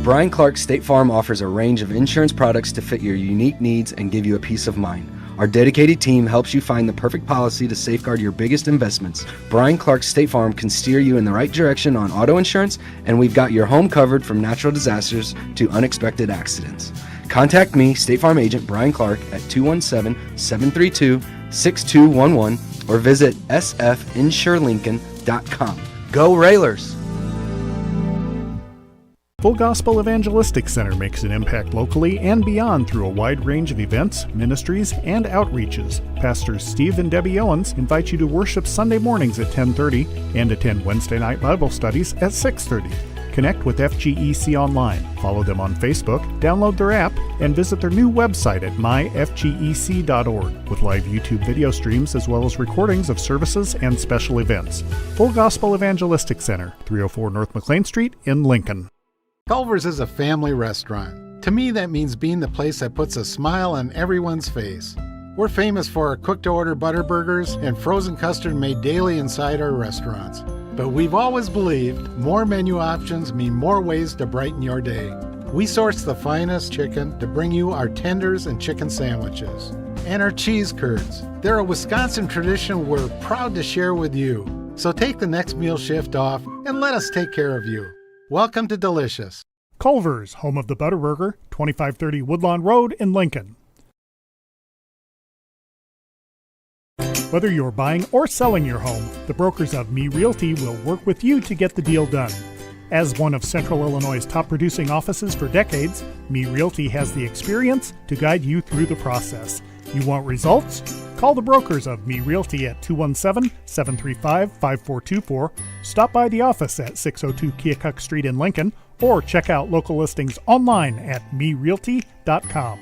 Brian Clark State Farm offers a range of insurance products to fit your unique needs and give you a peace of mind. Our dedicated team helps you find the perfect policy to safeguard your biggest investments. Brian Clark State Farm can steer you in the right direction on auto insurance, and we've got your home covered from natural disasters to unexpected accidents. Contact me, State Farm agent Brian Clark, at 217-732-6211 or visit sfinsurelincoln.com. Go Railers! Full Gospel Evangelistic Center makes an impact locally and beyond through a wide range of events, ministries, and outreaches. Pastors Steve and Debbie Owens invite you to worship Sunday mornings at 10:30 and attend Wednesday night Bible studies at 6:30. Connect with FGEC online, follow them on Facebook, download their app, and visit their new website at myfgec.org with live YouTube video streams as well as recordings of services and special events. Full Gospel Evangelistic Center, 304 North McLean Street in Lincoln. Culver's is a family restaurant. To me, that means being the place that puts a smile on everyone's face. We're famous for our cooked-to-order butter burgers and frozen custard made daily inside our restaurants. But we've always believed more menu options mean more ways to brighten your day. We source the finest chicken to bring you our tenders and chicken sandwiches. And our cheese curds. They're a Wisconsin tradition we're proud to share with you. So take the next meal shift off and let us take care of you. Welcome to Delicious. Culver's, home of the Butterburger, 2530 Woodlawn Road in Lincoln. Whether you're buying or selling your home, the brokers of Me Realty will work with you to get the deal done. As one of Central Illinois' top producing offices for decades, Me Realty has the experience to guide you through the process. You want results? Call the brokers of Me Realty at 217-735-5424, stop by the office at 602 Keokuk Street in Lincoln, or check out local listings online at merealty.com.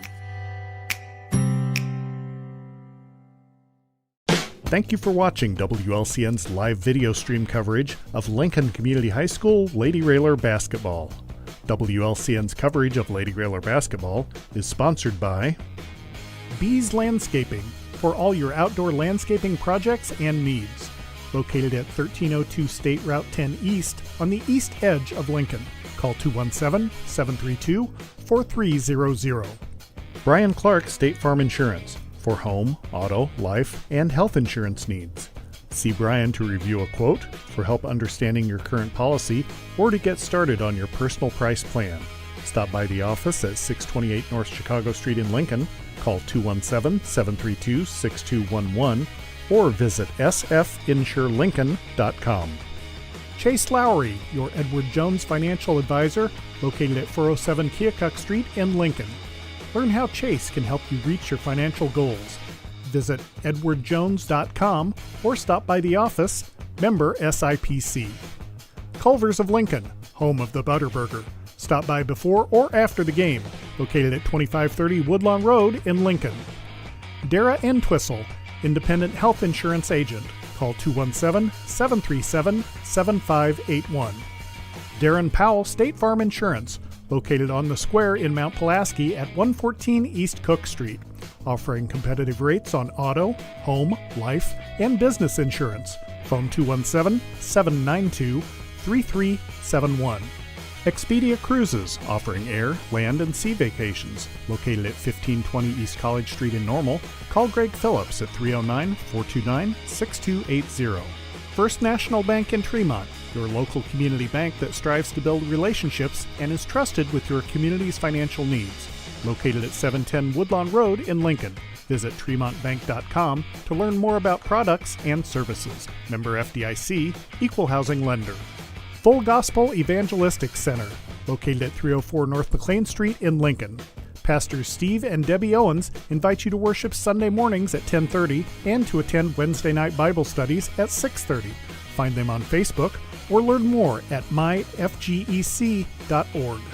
Thank you for watching WLCN's live video stream coverage of Lincoln Community High School Lady Railer basketball. WLCN's coverage of Lady Railer basketball is sponsored by Bees Landscaping, for all your outdoor landscaping projects and needs. Located at 1302 State Route 10 East on the east edge of Lincoln. Call 217-732-4300. Brian Clark State Farm Insurance for home, auto, life, and health insurance needs. See Brian to review a quote, for help understanding your current policy, or to get started on your personal price plan. Stop by the office at 628 North Chicago Street in Lincoln, call 217-732-6211, or visit sfinsurelincoln.com. Chase Lowry, your Edward Jones financial advisor, located at 407 Keokuk Street in Lincoln. Learn how Chase can help you reach your financial goals. Visit edwardjones.com or stop by the office, member SIPC. Culver's of Lincoln, home of the Butterburger. Stop by before or after the game, located at 2530 Woodlawn Road in Lincoln. Dara Entwistle, independent health insurance agent. Call 217-737-7581. Darren Powell State Farm Insurance, located on the square in Mount Pulaski at 114 East Cook Street, offering competitive rates on auto, home, life, and business insurance. Phone 217-792-3371. Expedia Cruises, offering air, land, and sea vacations, located at 1520 East College Street in Normal. Call Greg Phillips at 309-429-6280. First National Bank in Tremont, your local community bank that strives to build relationships and is trusted with your community's financial needs. Located at 710 Woodlawn Road in Lincoln. Visit tremontbank.com to learn more about products and services. Member FDIC, Equal Housing Lender. Full Gospel Evangelistic Center, located at 304 North McLean Street in Lincoln. Pastors Steve and Debbie Owens invite you to worship Sunday mornings at 10:30 and to attend Wednesday night Bible studies at 6:30. Find them on Facebook or learn more at myfgec.org.